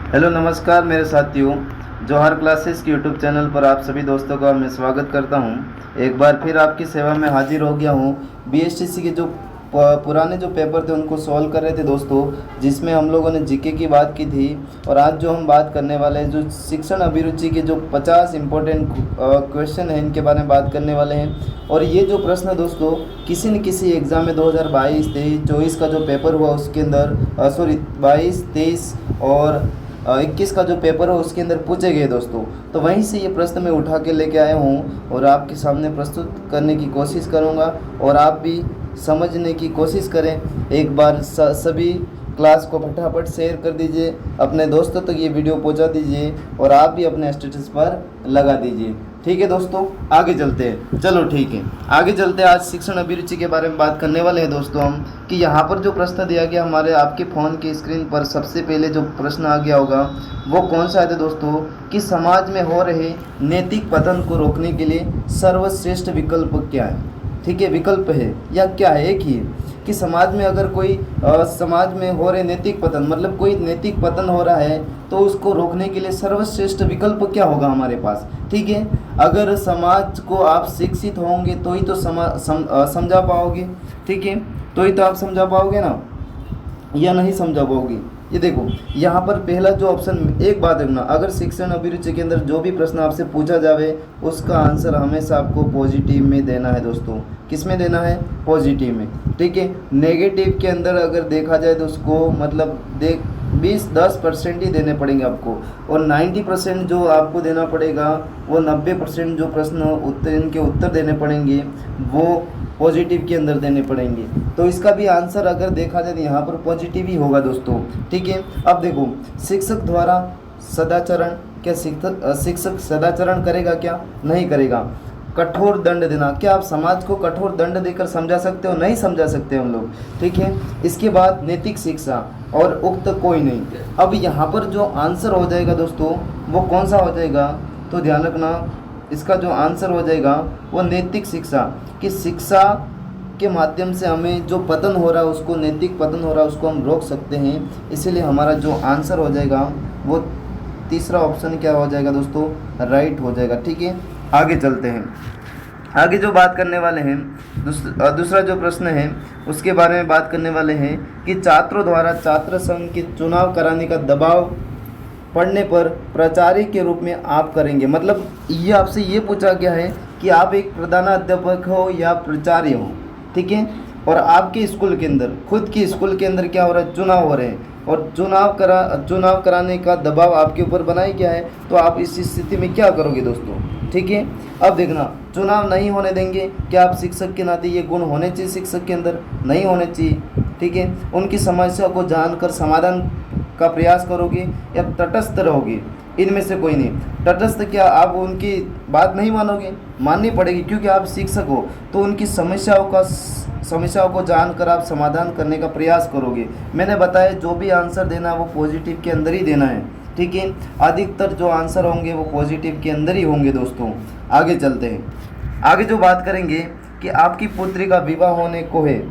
Hello नमस्कार मेरे साथियों। जौहर क्लासेस के यूट्यूब चैनल पर आप सभी दोस्तों का मैं स्वागत करता हूं। एक बार फिर आपकी सेवा में हाजिर हो गया हूं। बीएसटीसी के जो पुराने जो पेपर थे उनको सॉल्व कर रहे थे दोस्तों, जिसमें हम लोगों ने जीके की बात की थी। और आज जो हम बात करने वाले हैं, जो शिक्षण अभिरुचि के जो 50 इंपॉर्टेंट क्वेश्चन हैं, इनके बारे में बात करने वाले हैं। और ये जो प्रश्न दोस्तों किसी न किसी एग्ज़ाम में 2022, 23, 24 का जो पेपर हुआ उसके अंदर 22, 23 और 21 का जो पेपर है उसके अंदर पूछे गए दोस्तों। तो वहीं से ये प्रश्न मैं उठा के लेके आया हूँ और आपके सामने प्रस्तुत करने की कोशिश करूँगा, और आप भी समझने की कोशिश करें। एक बार सभी क्लास को फटाफट शेयर कर दीजिए, अपने दोस्तों तक ये वीडियो पहुंचा दीजिए और आप भी अपने स्टेटस पर लगा दीजिए। ठीक है दोस्तों, आगे चलते हैं। चलो ठीक है, आगे चलते हैं। आज शिक्षण अभिरुचि के बारे में बात करने वाले हैं दोस्तों हम, कि यहाँ पर जो प्रश्न दिया गया हमारे आपके फ़ोन की स्क्रीन पर, सबसे पहले जो प्रश्न आ गया होगा वो कौन सा है दोस्तों, कि समाज में हो रहे नैतिक पतन को रोकने के लिए सर्वश्रेष्ठ विकल्प क्या है। ठीक है, विकल्प है या क्या है, एक ही है कि समाज में अगर कोई समाज में हो रहे नैतिक पतन, मतलब कोई नैतिक पतन हो रहा है तो उसको रोकने के लिए सर्वश्रेष्ठ विकल्प क्या होगा हमारे पास। ठीक है, अगर समाज को आप शिक्षित होंगे तो ही तो समझा पाओगे। ठीक है, तो ही तो आप समझा पाओगे ना, या नहीं समझा पाओगे। ये देखो यहाँ पर पहला जो ऑप्शन, एक बात देखना, अगर शिक्षण अभिरुचि के अंदर जो भी प्रश्न आपसे पूछा जावे उसका आंसर हमेशा आपको पॉजिटिव में देना है दोस्तों। किस में देना है? पॉजिटिव में। ठीक है, नेगेटिव के अंदर अगर देखा जाए तो उसको मतलब 10% ही देने पड़ेंगे आपको, और 90% जो आपको देना पड़ेगा, वो 90% जो प्रश्न उत्तर इनके उत्तर देने पड़ेंगे वो पॉजिटिव के अंदर देने पड़ेंगे। तो इसका भी आंसर अगर देखा जाए तो यहाँ पर पॉजिटिव ही होगा दोस्तों। ठीक है, अब देखो शिक्षक द्वारा सदाचरण, क्या शिक्षक सदाचरण करेगा? क्या नहीं करेगा। कठोर दंड देना, क्या आप समाज को कठोर दंड देकर समझा सकते हो? नहीं समझा सकते हम लोग। ठीक है, इसके बाद नैतिक शिक्षा और उक्त कोई नहीं। अब यहाँ पर जो आंसर हो जाएगा दोस्तों वो कौन सा हो जाएगा, तो ध्यान रखना, इसका जो आंसर हो जाएगा वो नैतिक शिक्षा, कि शिक्षा के माध्यम से हमें जो पतन हो रहा है उसको, नैतिक पतन हो रहा है उसको हम रोक सकते हैं। इसीलिए हमारा जो आंसर हो जाएगा वो तीसरा ऑप्शन क्या हो जाएगा दोस्तों, राइट हो जाएगा। ठीक है, आगे चलते हैं। आगे जो बात करने वाले हैं, दूसरा जो प्रश्न है उसके बारे में बात करने वाले हैं, कि छात्रों द्वारा छात्र संघ के चुनाव कराने का दबाव पढ़ने पर प्राचार्य के रूप में आप करेंगे। मतलब ये आपसे ये पूछा गया है कि आप एक प्रधानाध्यापक हो या प्राचार्य हो। ठीक है, और आपके स्कूल के अंदर, खुद के स्कूल के अंदर क्या हो रहा है, चुनाव हो रहे हैं, और चुनाव कराने का दबाव आपके ऊपर बनाया गया है, तो आप इस स्थिति में क्या करोगे दोस्तों। ठीक है, अब देखना, चुनाव नहीं होने देंगे। क्या आप शिक्षक के नाते ये गुण होने चाहिए शिक्षक के अंदर? नहीं होने चाहिए। ठीक है, उनकी समस्या को जानकर समाधान का प्रयास करोगे या तटस्थ रहोगे? इनमें से कोई नहीं। तटस्थ, क्या आप उनकी बात नहीं मानोगे? माननी पड़ेगी, क्योंकि आप शिक्षक हो। तो उनकी समस्याओं को जानकर आप समाधान करने का प्रयास करोगे। मैंने बताया जो भी आंसर देना है वो पॉजिटिव के अंदर ही देना है। ठीक है, अधिकतर जो आंसर होंगे वो पॉजिटिव के अंदर ही होंगे दोस्तों। आगे चलते हैं। आगे जो बात करेंगे कि आपकी पुत्री का विवाह होने को है,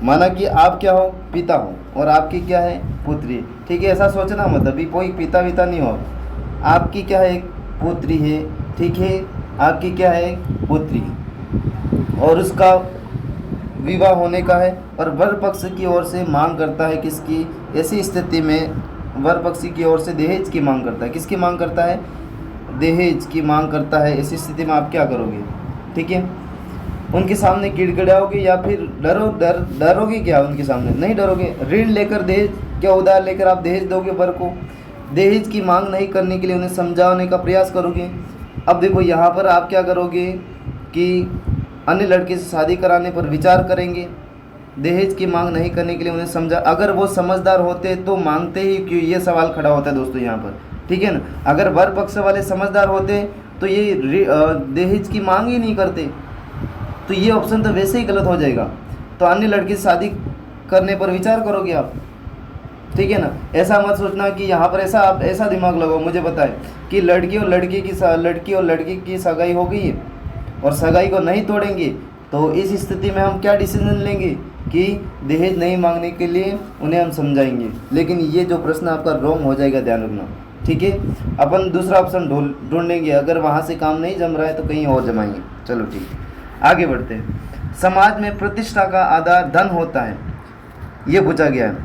माना कि आप क्या हो, पिता हो, और आपकी क्या है, पुत्री। ठीक है, ऐसा सोचना मत अभी कोई पिता विता नहीं हो, आपकी क्या है, एक पुत्री है। ठीक है, आपकी क्या है, पुत्री, और उसका विवाह होने का है, और वर पक्ष की ओर से मांग करता है किसकी, ऐसी स्थिति में वर पक्ष की ओर से दहेज की मांग करता है। किसकी मांग करता है? दहेज की मांग करता है। ऐसी स्थिति में आप क्या करोगे? ठीक है, उनके सामने गिड़गिड़ाओगे या फिर डरोगे? क्या उनके सामने नहीं डरोगे। ऋण लेकर दहेज, क्या उधार लेकर आप दहेज दोगे वर को? दहेज की मांग नहीं करने के लिए उन्हें समझाने का प्रयास करोगे। अब देखो यहाँ पर आप क्या करोगे कि अन्य लड़के से शादी कराने पर विचार करेंगे। दहेज की मांग नहीं करने के लिए उन्हें समझा, अगर वो समझदार होते तो मांगते ही क्यों, ये सवाल खड़ा होता है दोस्तों यहाँ पर। ठीक है ना, अगर वर पक्ष वाले समझदार होते तो ये दहेज की मांग ही नहीं करते, तो ये ऑप्शन तो वैसे ही गलत हो जाएगा। तो अन्य लड़की से शादी करने पर विचार करोगे आप। ठीक है ना, ऐसा मत सोचना कि यहाँ पर आप ऐसा दिमाग लगाओ, मुझे बताए कि लड़की और लड़की की सगाई हो गई है और सगाई को नहीं तोड़ेंगे, तो इस स्थिति में हम क्या डिसीजन लेंगे कि दहेज नहीं मांगने के लिए उन्हें हम समझाएंगे, लेकिन ये जो प्रश्न आपका रॉन्ग हो जाएगा, ध्यान रखना। ठीक है, अपन दूसरा ऑप्शन ढूंढेंगे, अगर वहाँ से काम नहीं जम रहा है तो कहीं और जमाएंगे। चलो ठीक है, आगे बढ़ते हैं। समाज में प्रतिष्ठा का आधार धन होता है, ये पूछा गया है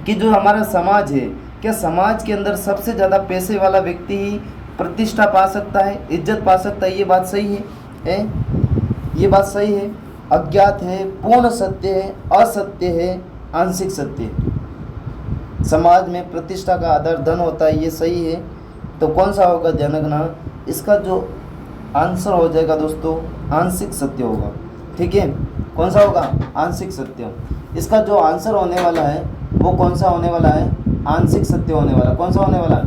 कि जो हमारा समाज है, क्या समाज के अंदर सबसे ज़्यादा पैसे वाला व्यक्ति ही प्रतिष्ठा पा सकता है, इज्जत पा सकता है? ये बात सही है? ये बात सही है? अज्ञात है, पूर्ण सत्य है, असत्य है, आंशिक सत्य है। समाज में प्रतिष्ठा का आधार धन होता है, ये सही है। तो कौन सा होगा, ध्यान रखना, इसका जो आंसर हो जाएगा दोस्तों आंशिक सत्य होगा। ठीक है, कौन सा होगा, आंशिक सत्य। इसका जो आंसर होने वाला है वो कौन सा होने वाला है, आंशिक सत्य होने वाला। कौन सा होने वाला है,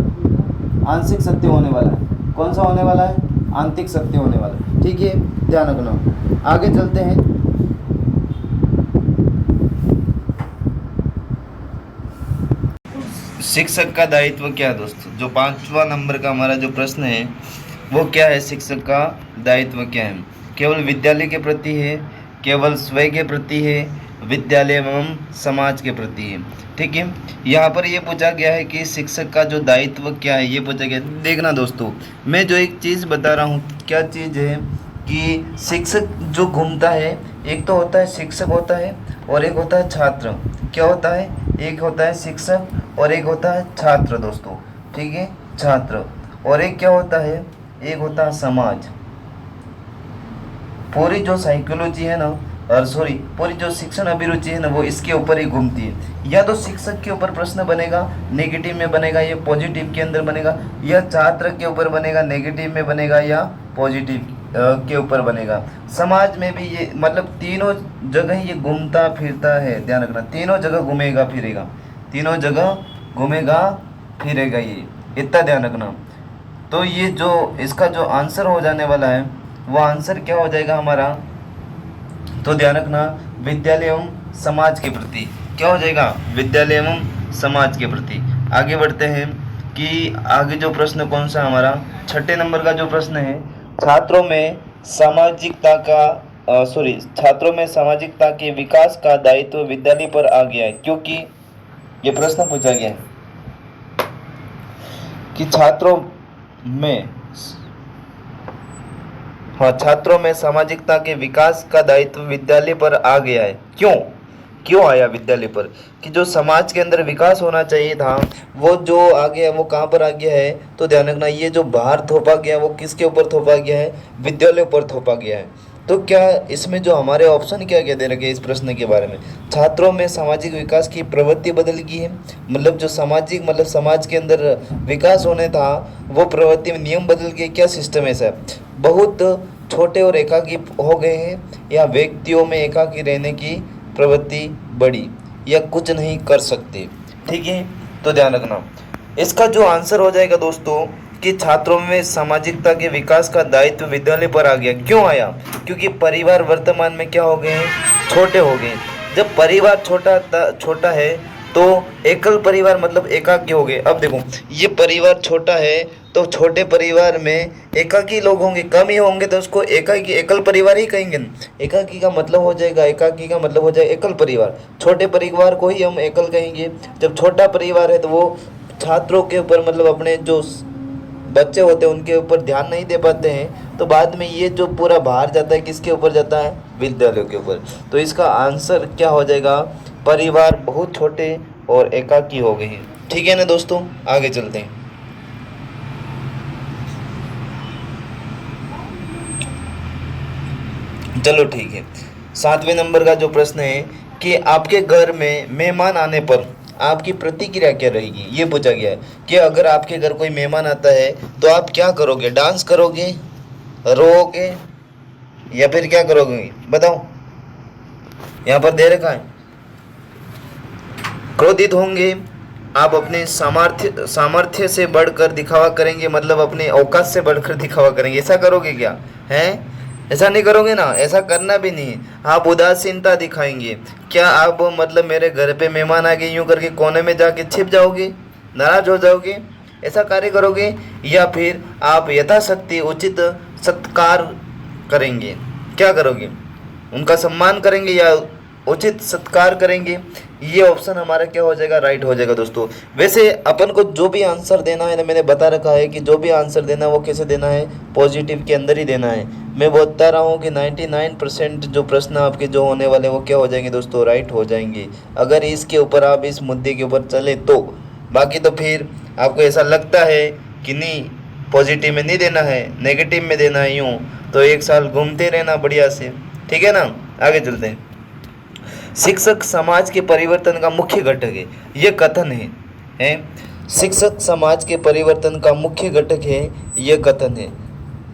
आंशिक सत्य होने वाला है। कौन सा होने वाला है, आंशिक सत्य होने वाला है। ठीक है, ध्यान रखना। आगे चलते हैं। शिक्षक का दायित्व क्या है दोस्तों, जो 5वां नंबर का हमारा जो प्रश्न है वो क्या है, शिक्षक का दायित्व क्या है? केवल विद्यालय के प्रति है, केवल स्वयं के प्रति है, विद्यालय एवं समाज के प्रति है। ठीक है, यहाँ पर ये पूछा गया है कि शिक्षक का जो दायित्व क्या है, ये पूछा गया। देखना दोस्तों, मैं जो एक चीज़ बता रहा हूँ, क्या चीज़ है कि शिक्षक जो घूमता है, एक तो होता है शिक्षक होता है और एक होता है छात्र। क्या होता है, एक होता है शिक्षक और एक होता है छात्र दोस्तों। ठीक है, छात्र। और एक क्या होता है, एक होता है समाज। पूरी जो साइकोलॉजी है ना, और सॉरी पूरी जो शिक्षण अभिरुचि है ना, वो इसके ऊपर ही घूमती है। या तो शिक्षक के ऊपर प्रश्न बनेगा, नेगेटिव में बनेगा, या पॉजिटिव के अंदर बनेगा, या छात्र के ऊपर बनेगा, नेगेटिव में बनेगा, या पॉजिटिव के ऊपर बनेगा। समाज में भी ये मतलब तीनों जगह ये घूमता फिरता है, ध्यान रखना, तीनों जगह घूमेगा फिरेगा, तीनों जगह घूमेगा फिरेगा, ये इतना ध्यान रखना। तो ये जो इसका जो आंसर हो जाने वाला है वो आंसर क्या हो जाएगा हमारा, तो ध्यान रखना, विद्यालय एवं समाज के प्रति। क्या हो जाएगा, विद्यालय एवं समाज के प्रति। आगे बढ़ते हैं कि आगे जो प्रश्न कौन सा हमारा 6 नंबर का जो प्रश्न है, छात्रों में सामाजिकता के विकास का दायित्व विद्यालय पर आ गया है, क्योंकि ये प्रश्न पूछा गया है कि छात्रों में सामाजिकता के विकास का दायित्व विद्यालय पर आ गया है। क्यों आया विद्यालय पर, कि जो समाज के अंदर विकास होना चाहिए था वो जो आ गया, वो कहाँ पर आ गया है, तो ध्यान रखना, ये जो बाहर थोपा गया वो किसके ऊपर थोपा गया है, विद्यालय पर थोपा गया है। तो क्या इसमें जो हमारे ऑप्शन क्या क्या दे रखे इस प्रश्न के बारे में, छात्रों में सामाजिक विकास की प्रवृत्ति बदल गई है, मतलब जो सामाजिक मतलब समाज के अंदर विकास होने था वो प्रवृत्ति में नियम बदल गए, क्या सिस्टम ऐसा है, बहुत छोटे और एकाकी हो गए हैं, या व्यक्तियों में एकाकी रहने की प्रवृत्ति बढ़ी, या कुछ नहीं कर सकते। ठीक है, तो ध्यान रखना, इसका जो आंसर हो जाएगा दोस्तों कि छात्रों में सामाजिकता के विकास का दायित्व विद्यालय पर आ गया। क्यों आया, क्योंकि परिवार वर्तमान में क्या हो गए हैं, छोटे हो गए। जब परिवार छोटा है तो एकल परिवार मतलब एकाकी हो गए। अब देखो, ये परिवार छोटा है तो छोटे परिवार में एकाकी लोग होंगे, कम ही होंगे, तो उसको एकाकी एकल परिवार ही कहेंगे। एकाकी का मतलब हो जाएगा एकल परिवार। छोटे परिवार को ही हम एकल कहेंगे। जब छोटा परिवार है तो वो छात्रों के ऊपर मतलब अपने जो बच्चे होते हैं उनके ऊपर ध्यान नहीं दे पाते हैं, तो बाद में ये जो पूरा बाहर जाता है किसके ऊपर जाता है, विद्यालयों के ऊपर। तो इसका आंसर क्या हो जाएगा, परिवार बहुत छोटे और एकाकी हो गए हैं। ठीक है ना दोस्तों, आगे चलते हैं। चलो ठीक है, 7वें नंबर का जो प्रश्न है कि आपके घर में मेहमान आने पर आपकी प्रतिक्रिया क्या रहेगी, ये पूछा गया है कि अगर आपके घर कोई मेहमान आता है तो आप क्या करोगे, डांस करोगे, रोओगे, या फिर क्या करोगे, बताओ। यहाँ पर दे रखा है, क्रोधित होंगे, आप अपने सामर्थ्य से बढ़कर दिखावा करेंगे, मतलब अपने औकात से बढ़कर दिखावा करेंगे, ऐसा करोगे क्या, हैं? ऐसा नहीं करोगे ना, ऐसा करना भी नहीं। आप उदासीनता दिखाएंगे, क्या आप मतलब मेरे घर पे मेहमान आ गए यूँ करके कोने में जाके छिप जाओगे, नाराज हो जाओगे, ऐसा कार्य करोगे, या फिर आप यथाशक्ति उचित सत्कार करेंगे, क्या करोगे, उनका सम्मान करेंगे या उचित सत्कार करेंगे, ये ऑप्शन हमारा क्या हो जाएगा, राइट हो जाएगा दोस्तों। वैसे अपन को जो भी आंसर देना है ना, मैंने बता रखा है कि जो भी आंसर देना है वो कैसे देना है, पॉजिटिव के अंदर ही देना है। मैं बता रहा हूँ कि 99% जो प्रश्न आपके जो होने वाले वो क्या हो जाएंगे दोस्तों, राइट हो जाएंगे, अगर इसके ऊपर आप इस मुद्दे के ऊपर चले तो। बाकी तो फिर आपको ऐसा लगता है कि नहीं पॉजिटिव में नहीं देना है, नेगेटिव में देना है, यूँ तो एक साल घूमते रहना बढ़िया से, ठीक है ना। आगे चलते हैं। शिक्षक समाज के परिवर्तन का मुख्य घटक है, ये कथन है, शिक्षक समाज के परिवर्तन का मुख्य घटक है, ये कथन है।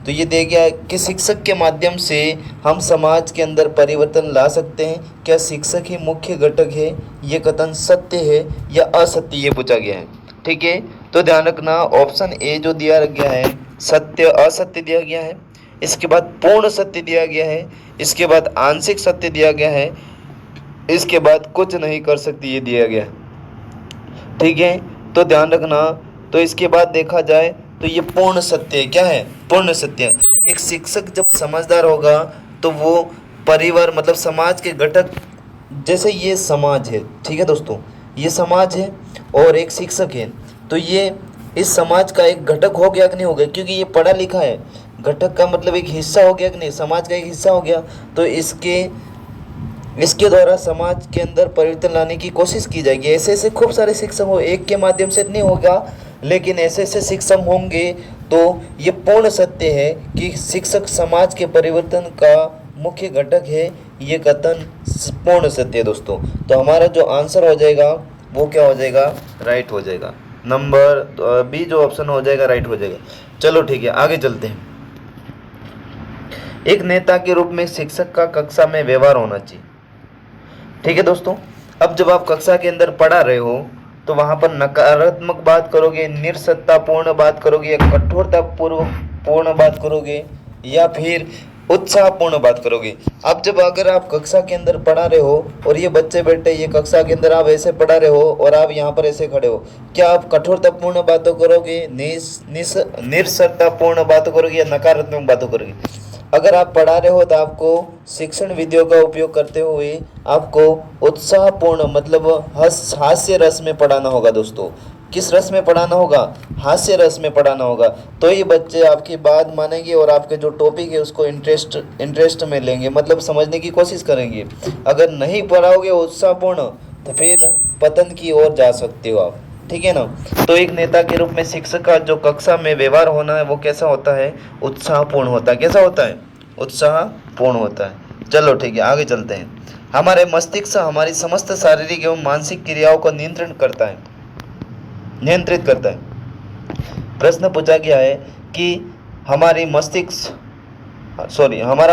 तो ये दे गया कि शिक्षक के माध्यम से हम समाज के अंदर परिवर्तन ला सकते हैं, क्या शिक्षक ही मुख्य घटक है, ये कथन सत्य है या असत्य, ये पूछा गया है। ठीक है, तो ध्यान रखना ऑप्शन ए जो दिया गया है सत्य असत्य दिया गया है, इसके बाद पूर्ण सत्य दिया गया है, इसके बाद आंशिक सत्य दिया गया है, इसके बाद कुछ नहीं कर सकती ये दिया गया। ठीक है, तो ध्यान रखना। तो इसके बाद देखा जाए तो ये पूर्ण सत्य है, क्या है, पूर्ण सत्य। एक शिक्षक जब समझदार होगा तो वो परिवार मतलब समाज के घटक, जैसे ये समाज है, ठीक है दोस्तों, ये समाज है और एक शिक्षक है, तो ये इस समाज का एक घटक हो गया कि नहीं हो गया, क्योंकि ये पढ़ा लिखा है, घटक का मतलब एक हिस्सा हो गया कि नहीं, समाज का एक हिस्सा हो गया। तो इसके द्वारा समाज के अंदर परिवर्तन लाने की कोशिश की जाएगी। ऐसे ऐसे खूब सारे शिक्षक हो, एक के माध्यम से नहीं होगा, लेकिन ऐसे ऐसे शिक्षक होंगे। तो ये पूर्ण सत्य है कि शिक्षक समाज के परिवर्तन का मुख्य घटक है, ये कथन पूर्ण सत्य है दोस्तों। तो हमारा जो आंसर हो जाएगा वो क्या हो जाएगा, राइट हो जाएगा। नंबर बी जो ऑप्शन हो जाएगा राइट हो जाएगा। चलो ठीक है, आगे चलते हैं। एक नेता के रूप में शिक्षक का कक्षा में व्यवहार होना चाहिए। ठीक है दोस्तों, अब जब आप कक्षा के अंदर पढ़ा रहे हो तो वहां पर नकारात्मक बात करोगे, निरसत्तापूर्ण बात करोगे, कठोरता पूर्ण बात करोगे, या फिर उत्साहपूर्ण बात करोगे। अब जब अगर आप कक्षा के अंदर पढ़ा रहे हो और ये बच्चे बैठे, ये कक्षा के अंदर आप ऐसे पढ़ा रहे हो और आप यहाँ पर ऐसे खड़े हो, क्या आप कठोरतापूर्ण बातों करोगे, निरसत्तापूर्ण बातों करोगे या नकारात्मक बातों करोगे। अगर आप पढ़ा रहे हो तो आपको शिक्षण विधियों का उपयोग करते हुए आपको उत्साहपूर्ण मतलब हास्य रस में पढ़ाना होगा दोस्तों। किस रस में पढ़ाना होगा, हास्य रस में पढ़ाना होगा, तो ये बच्चे आपकी बात मानेंगे और आपके जो टॉपिक है उसको इंटरेस्ट में लेंगे, मतलब समझने की कोशिश करेंगे। अगर नहीं पढ़ाओगे उत्साहपूर्ण तो फिर पतन की ओर जा सकते हो आप, ठीक है ना। तो एक नेता के रूप में शिक्षक का जो कक्षा में व्यवहार होना है वो कैसा होता है, उत्साहपूर्ण होता है। कैसा होता है, उत्साहपूर्ण होता है। चलो ठीक है, आगे चलते हैं। हमारे मस्तिष्क हमारी समस्त शारीरिक एवं मानसिक क्रियाओं को नियंत्रित करता है। प्रश्न पूछा गया है कि हमारा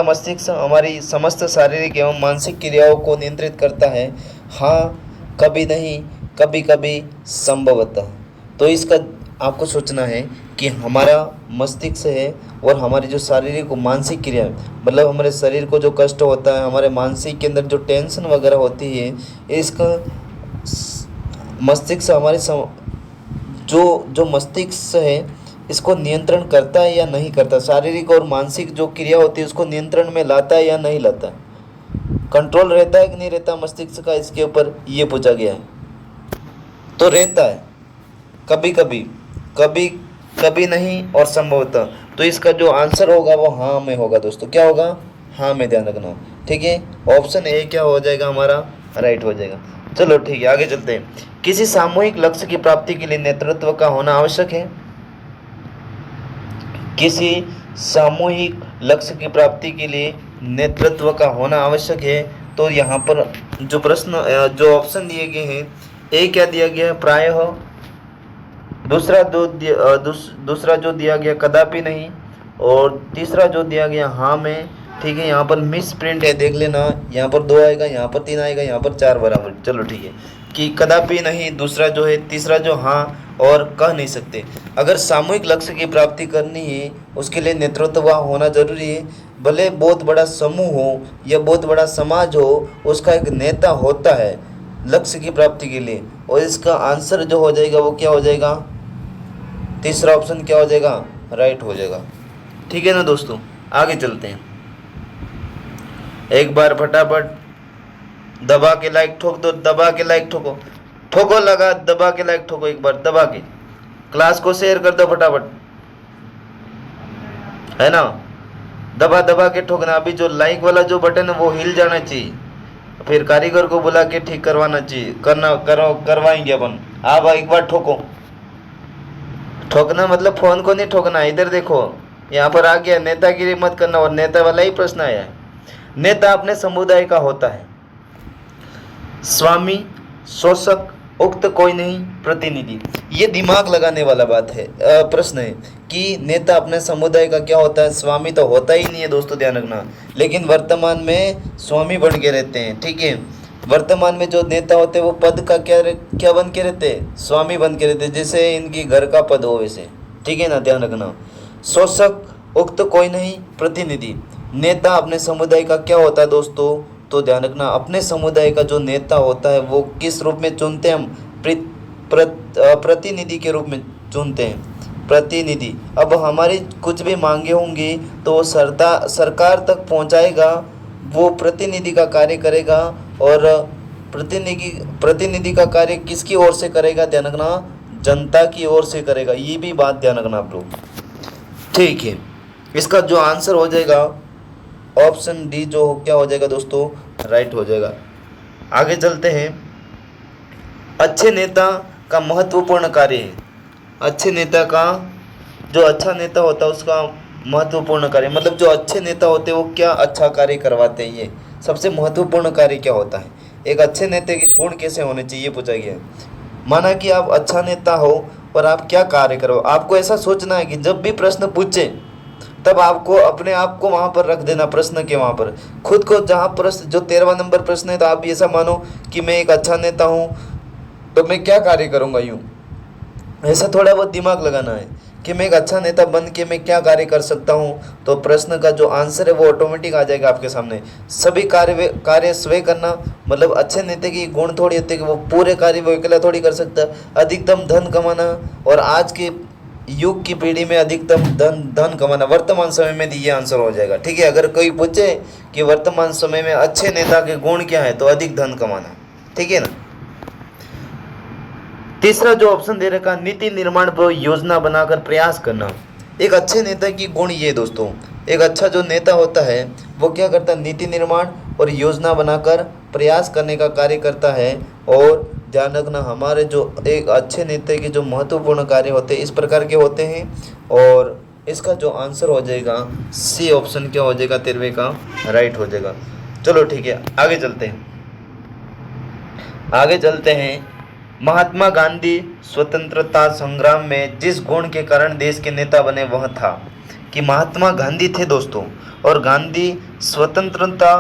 मस्तिष्क हमारी समस्त शारीरिक एवं मानसिक क्रियाओं को नियंत्रित करता है। हाँ, कभी नहीं, कभी कभी, संभवतः। तो इसका आपको सोचना है कि हमारा मस्तिष्क है और हमारी जो शारीरिक और मानसिक क्रिया मतलब हमारे शरीर को जो कष्ट होता है, हमारे मानसिक के अंदर जो टेंशन वगैरह होती है, इसका मस्तिष्क हमारे जो मस्तिष्क है इसको नियंत्रण करता है या नहीं करता, शारीरिक और मानसिक जो क्रिया होती है उसको नियंत्रण में लाता है या नहीं लाता, कंट्रोल रहता है कि नहीं रहता मस्तिष्क का, इसके ऊपर ये पूछा गया है। तो रहता है, कभी कभी, कभी नहीं और संभवतः। तो इसका जो आंसर होगा वो हाँ में होगा दोस्तों। क्या होगा, हाँ में, ध्यान रखना। ठीक है, ऑप्शन ए क्या हो जाएगा हमारा, राइट हो जाएगा। चलो ठीक है, आगे चलते हैं। किसी सामूहिक लक्ष्य की प्राप्ति के लिए नेतृत्व का होना आवश्यक है। किसी सामूहिक लक्ष्य की प्राप्ति के लिए नेतृत्व का होना आवश्यक है। तो यहाँ पर जो प्रश्न जो ऑप्शन दिए गए हैं, ए क्या दिया गया है, प्रायः, दूसरा जो दिया गया कदापि नहीं, और तीसरा जो दिया गया हाँ में। ठीक है, यहाँ पर मिस प्रिंट है, देख लेना, यहाँ पर 2 आएगा, यहाँ पर 3 आएगा, यहाँ पर 4 बराबर। चलो ठीक है, कि कदापि नहीं, दूसरा जो है, तीसरा जो हाँ, और कह नहीं सकते। अगर सामूहिक लक्ष्य की प्राप्ति करनी है उसके लिए नेतृत्व होना जरूरी है। भले बहुत बड़ा समूह हो या बहुत बड़ा समाज हो, उसका एक नेता होता है लक्ष्य की प्राप्ति के लिए। और इसका आंसर जो हो जाएगा वो क्या हो जाएगा, तीसरा ऑप्शन क्या हो जाएगा, राइट हो जाएगा। ठीक है ना दोस्तों, आगे चलते हैं। एक बार फटाफट दबा के लाइक ठोक दो, दबा के लाइक ठोको, ठोको लगा, दबा के लाइक ठोको एक बार दबा के। क्लास को शेयर कर दो फटाफट, है ना, दबा दबा के ठोकना। अभी जो लाइक वाला जो बटन है वो हिल जाना चाहिए, फिर कारीगर को बुला के ठीक करवाना चाहिए, करवाएंगे अपन। आप एक बार ठोको, ठोकना मतलब फोन को नहीं ठोकना। इधर देखो, यहाँ पर आ गया, नेतागिरी मत करना, और नेता वाला ही प्रश्न आया है। नेता अपने समुदाय का होता है स्वामी, शोषक, उक्त कोई नहीं, प्रतिनिधि। ये दिमाग लगाने वाला बात है, प्रश्न है कि नेता अपने समुदाय का क्या होता है। स्वामी तो होता ही नहीं है दोस्तों, ध्यान रखना, लेकिन वर्तमान में स्वामी बन के रहते हैं, ठीक है। वर्तमान में जो नेता होते हैं वो पद का क्या बन के रहते हैं, स्वामी बन के रहते हैं, जैसे इनकी घर का पद हो वैसे, ठीक है ना, ध्यान रखना। शोषक, उक्त कोई नहीं, प्रतिनिधि। नेता अपने समुदाय का क्या होता है दोस्तों, तो ध्यान रखना, अपने समुदाय का जो नेता होता है वो किस रूप में चुनते हैं हम, प्रतिनिधि के रूप में चुनते हैं, प्रतिनिधि। अब हमारी कुछ भी मांगे होंगी तो वो सरकार तक पहुंचाएगा, वो प्रतिनिधि का कार्य करेगा। और प्रतिनिधि का कार्य किसकी ओर से करेगा, ध्यान रखना, जनता की ओर से करेगा। ये भी बात ध्यान रखना आप लोग, ठीक है। इसका जो आंसर हो जाएगा ऑप्शन डी, जो क्या हो जाएगा दोस्तों, राइट हो जाएगा। आगे चलते हैं। अच्छे नेता का महत्वपूर्ण कार्य है। अच्छे नेता का, जो अच्छा नेता होता है उसका महत्वपूर्ण कार्य, मतलब जो अच्छे नेता होते हैं वो क्या अच्छा कार्य करवाते हैं, ये सबसे महत्वपूर्ण कार्य क्या होता है। एक अच्छे नेता के गुण कैसे होने चाहिए पूछा गया है। माना कि आप अच्छा नेता हो और आप क्या कार्य करो, आपको ऐसा सोचना है कि जब भी प्रश्न पूछे तब आपको अपने आप को वहाँ पर रख देना, प्रश्न के वहाँ पर खुद को, जहाँ प्रश्न जो 13वां नंबर प्रश्न है, तो आप ऐसा मानो कि मैं एक अच्छा नेता हूँ तो मैं क्या कार्य करूँगा, यूँ ऐसा थोड़ा बहुत दिमाग लगाना है कि मैं एक अच्छा नेता बन के मैं क्या कार्य कर सकता हूँ। तो प्रश्न का जो आंसर है वो ऑटोमेटिक आ जाएगा आपके सामने। सभी कार्य स्वयं करना, मतलब अच्छे नेता की गुण थोड़ी होती है कि वो पूरे कार्य वो अकेला थोड़ी कर सकता है। अधिकतम धन कमाना, और आज के युग की पीढ़ी में अधिकतम धन कमाना, वर्तमान समय में ये आंसर हो जाएगा, ठीक है। अगर कोई पूछे कि वर्तमान समय में अच्छे नेता के गुण क्या है, तो अधिक धन कमाना, ठीक है ना। तीसरा जो ऑप्शन दे रखा, नीति निर्माण पर योजना बनाकर प्रयास करना। एक अच्छे नेता की गुण ये दोस्तों, एक अच्छा जो नेता होता है वो क्या करता है, नीति निर्माण और योजना बनाकर प्रयास करने का कार्य करता है। और ध्यान रखना, हमारे जो एक अच्छे नेता के जो महत्वपूर्ण कार्य होते हैं इस प्रकार के होते हैं। और इसका जो आंसर हो जाएगा सी ऑप्शन, क्या हो जाएगा, 13वें का राइट हो जाएगा। चलो ठीक है, आगे चलते हैं। आगे चलते हैं। महात्मा गांधी स्वतंत्रता संग्राम में जिस गुण के कारण देश के नेता बने वह था, कि महात्मा गांधी थे दोस्तों, और गांधी स्वतंत्रता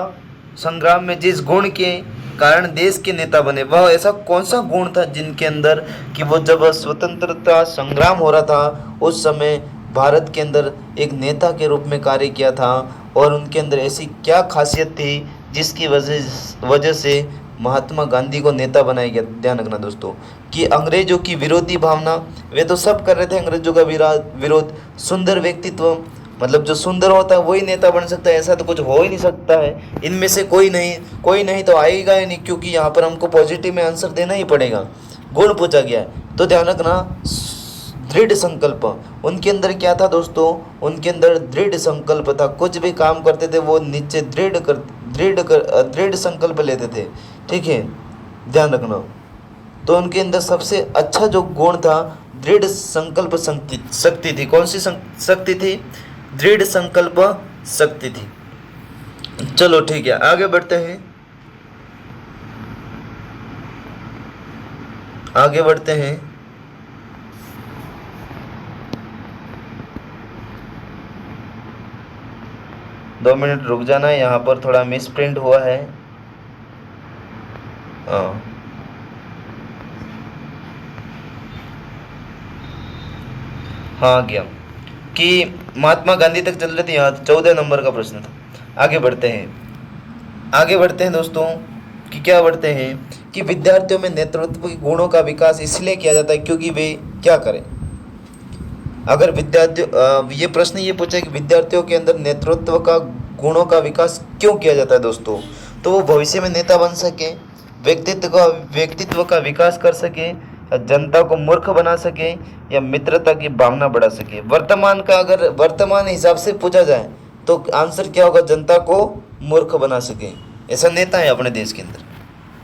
संग्राम में जिस गुण के कारण देश के नेता बने, वह ऐसा कौन सा गुण था जिनके अंदर कि वो जब स्वतंत्रता संग्राम हो रहा था उस समय भारत के अंदर एक नेता के रूप में कार्य किया था। और उनके अंदर ऐसी क्या खासियत थी जिसकी वजह से महात्मा गांधी को नेता बनाया गया। ध्यान रखना दोस्तों कि अंग्रेजों की विरोधी भावना, वे तो सब कर रहे थे अंग्रेजों का विरोध। सुंदर व्यक्तित्व, मतलब जो सुंदर होता है वही नेता बन सकता है, ऐसा तो कुछ हो ही नहीं सकता है। इनमें से कोई नहीं तो आएगा ही नहीं, क्योंकि यहाँ पर हमको पॉजिटिव में आंसर देना ही पड़ेगा। गुण पूछा गया है तो ध्यान रखना, दृढ़ संकल्प। उनके अंदर क्या था दोस्तों, उनके अंदर दृढ़ संकल्प था। कुछ भी काम करते थे वो नीचे दृढ़ संकल्प लेते थे, ठीक है, ध्यान रखना। तो उनके अंदर सबसे अच्छा जो गुण था दृढ़ संकल्प शक्ति थी। कौन सी शक्ति थी, दृढ़ संकल्प शक्ति थी। चलो ठीक है, आगे बढ़ते हैं। आगे बढ़ते हैं। दो मिनट रुक जाना, यहाँ पर थोड़ा मिस प्रिंट हुआ है। हाँ गया कि महात्मा गांधी तक चल रहे थे, यहाँ 14 नंबर का प्रश्न था। आगे बढ़ते हैं दोस्तों कि क्या बढ़ते हैं कि विद्यार्थियों में नेतृत्व के गुणों का विकास इसलिए किया जाता है क्योंकि वे क्या करें। अगर ये प्रश्न ये पूछा कि विद्यार्थियों के अंदर नेतृत्व का गुणों का विकास क्यों किया जाता है दोस्तों, तो वो भविष्य में नेता बन सके, व्यक्तित्व का विकास कर सके, या जनता को मूर्ख बना सके, या मित्रता की भावना बढ़ा सके। वर्तमान का अगर वर्तमान हिसाब से पूछा जाए तो आंसर क्या होगा? जनता को मूर्ख बना सके। ऐसा नेता है अपने देश के अंदर,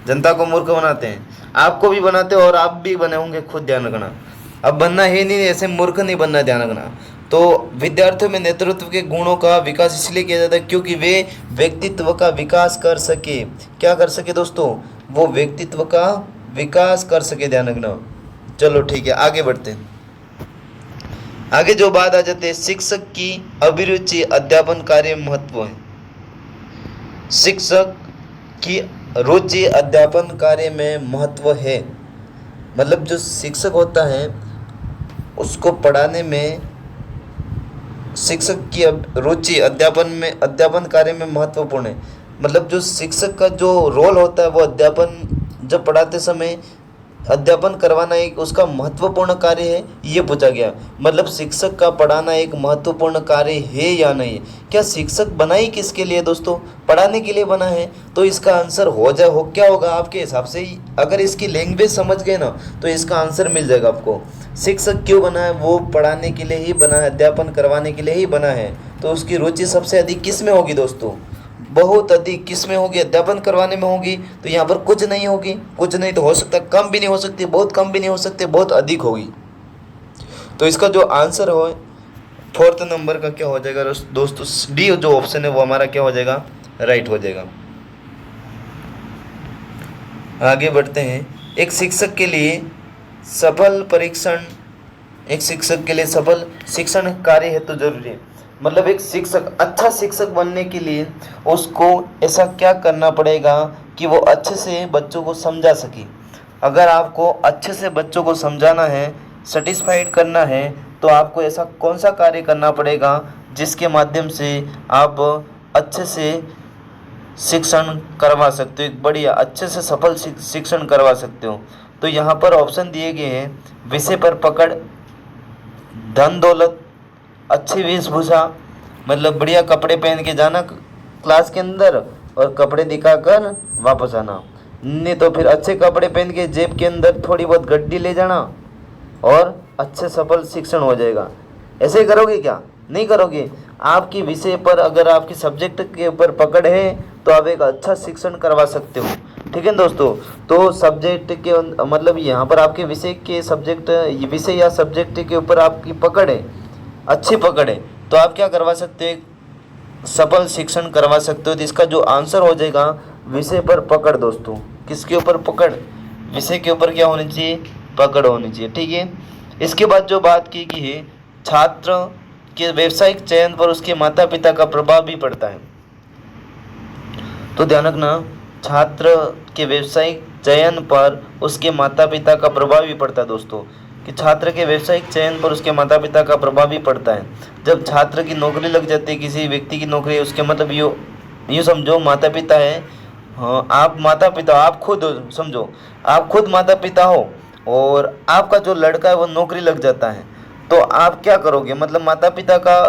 जनता को मूर्ख बनाते हैं। आपको भी बनाते हो और आप भी बने होंगे, खुद ध्यान रखना। अब बनना है नहीं, ऐसे मूर्ख नहीं बनना, ध्यान रखना। तो विद्यार्थियों में नेतृत्व के गुणों का विकास इसलिए किया जाता है क्योंकि वे व्यक्तित्व का विकास कर सके। क्या कर सके दोस्तों? वो व्यक्तित्व का विकास कर सके, ध्यान रखना। चलो ठीक है, आगे बढ़ते हैं। आगे जो बात आ जाती है, शिक्षक की अभिरुचि अध्यापन कार्य में महत्व है। शिक्षक की रुचि अध्यापन कार्य में महत्व है। मतलब जो शिक्षक होता है उसको पढ़ाने में, शिक्षक की रुचि अध्यापन कार्य में महत्वपूर्ण है। मतलब जो शिक्षक का जो रोल होता है वो अध्यापन, जब पढ़ाते समय अध्यापन करवाना एक उसका महत्वपूर्ण कार्य है, ये पूछा गया। मतलब शिक्षक का पढ़ाना एक महत्वपूर्ण कार्य है या नहीं? क्या शिक्षक बना ही किसके लिए दोस्तों? पढ़ाने के लिए बना है। तो इसका आंसर क्या होगा आपके हिसाब से? अगर इसकी लैंग्वेज समझ गए ना तो इसका आंसर मिल जाएगा आपको। शिक्षक क्यों बना है? वो पढ़ाने के लिए ही बना है, अध्यापन करवाने के लिए ही बना है। तो उसकी रुचि सबसे अधिक किस में होगी दोस्तों? बहुत अधिक किस में होगी? अध्यापन करवाने में होगी। तो यहाँ पर कुछ नहीं होगी, कुछ नहीं तो हो सकता, कम भी नहीं हो सकती, बहुत कम भी नहीं हो सकती, बहुत अधिक होगी। तो इसका जो आंसर हो 4th नंबर का क्या हो जाएगा दोस्तों? डी जो ऑप्शन है वो हमारा क्या हो जाएगा? राइट हो जाएगा। आगे बढ़ते हैं। एक शिक्षक के लिए सफल शिक्षण कार्य हेतु जरूरी है। मतलब एक शिक्षक, अच्छा शिक्षक बनने के लिए उसको ऐसा क्या करना पड़ेगा कि वो अच्छे से बच्चों को समझा सके। अगर आपको अच्छे से बच्चों को समझाना है, सेटिस्फाइड करना है, तो आपको ऐसा कौन सा कार्य करना पड़ेगा जिसके माध्यम से आप अच्छे से शिक्षण करवा सकते हो, एक बढ़िया अच्छे से सफल शिक्षण करवा सकते हो। तो यहाँ पर ऑप्शन दिए गए हैं। विषय पर पकड़, धन दौलत, अच्छी वेशभूषा, मतलब बढ़िया कपड़े पहन के जाना क्लास के अंदर और कपड़े दिखाकर वापस आना, नहीं तो फिर अच्छे कपड़े पहन के जेब के अंदर थोड़ी बहुत गड्डी ले जाना और अच्छे सफल शिक्षण हो जाएगा। ऐसे ही करोगे क्या? नहीं करोगे। आपकी विषय पर, अगर आपकी सब्जेक्ट के ऊपर पकड़ है तो आप एक अच्छा शिक्षण करवा सकते हो। ठीक है दोस्तों। तो सब्जेक्ट के मतलब यहाँ पर आपके विषय या सब्जेक्ट के ऊपर आपकी पकड़ है, अच्छी पकड़ है, तो आप क्या करवा सकते हो? सफल शिक्षण करवा सकते हो। तो इसका जो आंसर हो जाएगा विषय पर पकड़ दोस्तों। किसके ऊपर पकड़? विषय के ऊपर क्या होनी चाहिए? पकड़ होनी चाहिए। ठीक है। इसके बाद जो बात की गई है, छात्र के व्यावसायिक चयन पर उसके माता पिता का प्रभाव भी पड़ता है। तो ध्यान रखना, छात्र के व्यावसायिक चयन पर उसके माता पिता का प्रभाव भी पड़ता है दोस्तों, कि छात्र के व्यावसायिक चयन पर उसके माता पिता का प्रभाव भी पड़ता है। जब छात्र की नौकरी लग जाती है, किसी व्यक्ति की नौकरी, उसके मतलब यूँ समझो माता पिता है, हाँ आप माता पिता, आप खुद समझो आप खुद माता पिता हो और आपका जो लड़का है वो नौकरी लग जाता है, तो आप क्या करोगे? मतलब माता पिता का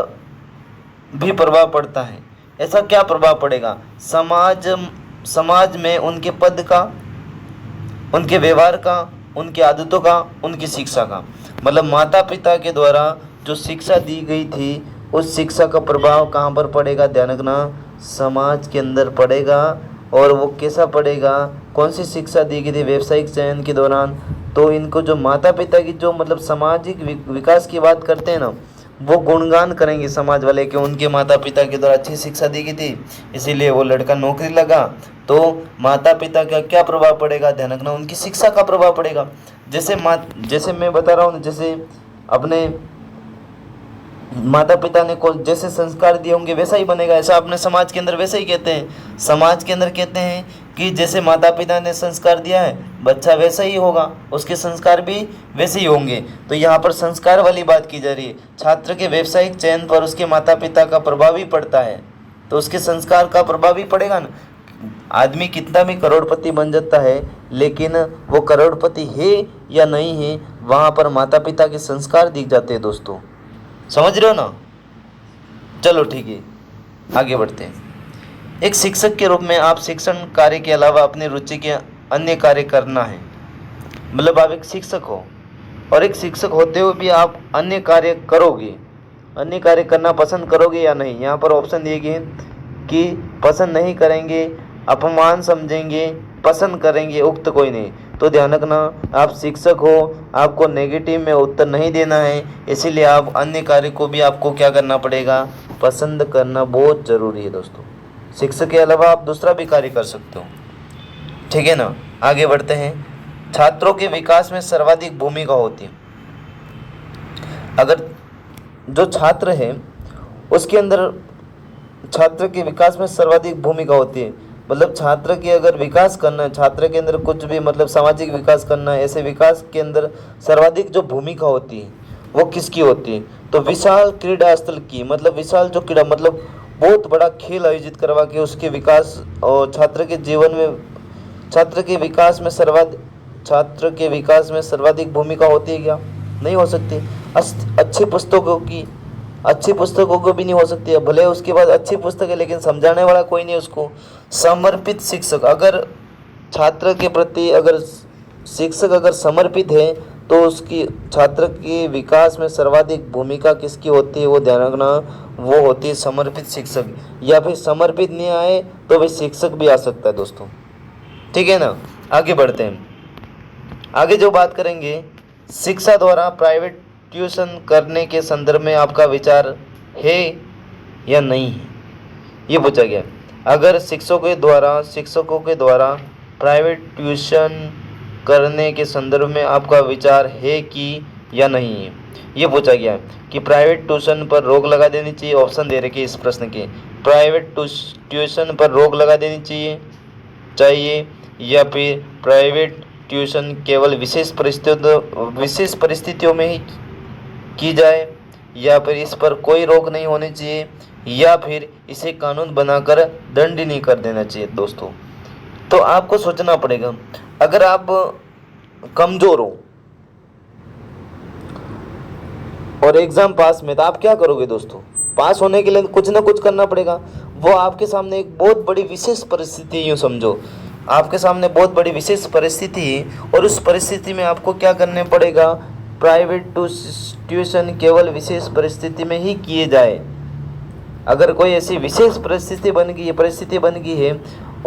भी प्रभाव पड़ता है। ऐसा क्या प्रभाव पड़ेगा? समाज में उनके पद का, उनके व्यवहार का, उनकी आदतों का, उनकी शिक्षा का। मतलब माता पिता के द्वारा जो शिक्षा दी गई थी उस शिक्षा का प्रभाव कहाँ पर पड़ेगा? ध्यान रखना, समाज के अंदर पड़ेगा। और वो कैसा पड़ेगा? कौन सी शिक्षा दी गई थी व्यावसायिक चयन के दौरान? तो इनको जो माता पिता की जो मतलब सामाजिक विकास की बात करते हैं ना, वो गुणगान करेंगे समाज वाले कि उनके माता पिता के द्वारा अच्छी शिक्षा दी गई थी, इसीलिए वो लड़का नौकरी लगा। तो माता पिता का क्या प्रभाव पड़ेगा? ध्यान रखना, उनकी शिक्षा का प्रभाव पड़ेगा। जैसे मैं बता रहा हूँ, जैसे अपने माता पिता ने जैसे संस्कार दिए होंगे वैसा ही बनेगा। ऐसा अपने समाज के अंदर वैसे ही कहते हैं। समाज के अंदर कहते हैं कि जैसे माता पिता ने संस्कार दिया है बच्चा वैसा ही होगा, उसके संस्कार भी वैसे ही होंगे। तो यहाँ पर संस्कार वाली बात की जा रही है। छात्र के व्यावसायिक चयन पर उसके माता पिता का प्रभाव ही पड़ता है, तो उसके संस्कार का प्रभाव ही पड़ेगा ना। आदमी कितना भी करोड़पति बन जाता है, लेकिन वो करोड़पति है या नहीं है, वहाँ पर माता पिता के संस्कार दिख जाते हैं दोस्तों। समझ रहे हो ना? चलो ठीक है, आगे बढ़ते हैं। एक शिक्षक के रूप में आप शिक्षण कार्य के अलावा अपनी रुचि के अन्य कार्य करना है, मतलब आप एक शिक्षक हो और एक शिक्षक होते हुए भी आप अन्य कार्य करोगे, अन्य कार्य करना पसंद करोगे या नहीं। यहाँ पर ऑप्शन दिए गए कि पसंद नहीं करेंगे, अपमान समझेंगे, पसंद करेंगे, उक्त कोई नहीं। तो ध्यान रखना, आप शिक्षक हो, आपको नेगेटिव में उत्तर नहीं देना है, इसीलिए आप अन्य कार्य को भी आपको क्या करना पड़ेगा, पसंद करना बहुत ज़रूरी है दोस्तों। शिक्षक के अलावा आप दूसरा भी कार्य कर सकते हो, ठीक है ना। आगे बढ़ते हैं। छात्रों के विकास में सर्वाधिक भूमिका होती है। अगर जो छात्र है उसके अंदर छात्र के विकास में सर्वाधिक भूमिका होती है, मतलब छात्र के अगर विकास करना है, छात्र के अंदर कुछ भी मतलब सामाजिक विकास करना है, ऐसे विकास के अंदर सर्वाधिक जो भूमिका होती है वो किसकी होती है, तो विशाल क्रीड़ा स्थल की, मतलब विशाल जो क्रीड़ा मतलब बहुत बड़ा खेल आयोजित करवा के उसके विकास और छात्र के जीवन में, छात्र के विकास में सर्वाधिक भूमिका होती है क्या, नहीं हो सकती। अच्छी पुस्तकों को भी नहीं हो सकती है, भले उसके बाद अच्छी पुस्तक है लेकिन समझाने वाला कोई नहीं उसको। समर्पित शिक्षक, अगर छात्र के प्रति अगर शिक्षक अगर समर्पित है तो उसकी छात्र के विकास में सर्वाधिक भूमिका किसकी होती है, वो ध्यान रखना, वो होती है समर्पित शिक्षक। या फिर समर्पित नहीं आए तो भी शिक्षक भी आ सकता है दोस्तों, ठीक है ना। आगे बढ़ते हैं। आगे जो बात करेंगे, शिक्षा द्वारा प्राइवेट ट्यूशन करने के संदर्भ में आपका विचार है या नहीं है, ये पूछा गया। अगर शिक्षकों के द्वारा प्राइवेट ट्यूशन करने के संदर्भ में आपका विचार है कि या नहीं है, ये पूछा गया कि प्राइवेट ट्यूशन पर रोक लगा देनी चाहिए। ऑप्शन दे रखे इस प्रश्न के, प्राइवेट ट्यूशन पर रोक लगा देनी चाहिए या फिर प्राइवेट ट्यूशन केवल विशेष परिस्थितियों में ही की जाए, या फिर इस पर कोई रोक नहीं होनी चाहिए, या फिर इसे कानून बनाकर दंड नहीं कर देना चाहिए दोस्तों। तो आपको सोचना पड़ेगा, अगर आप कमज़ोर हो और एग्ज़ाम पास में, तो आप क्या करोगे दोस्तों, पास होने के लिए कुछ ना कुछ करना पड़ेगा। वो आपके सामने एक बहुत बड़ी विशेष परिस्थिति, यूँ समझो आपके सामने बहुत बड़ी विशेष परिस्थिति है और उस परिस्थिति में आपको क्या करने पड़ेगा, प्राइवेट ट्यूशन केवल विशेष परिस्थिति में ही किए जाए। अगर कोई ऐसी विशेष परिस्थिति बन गई है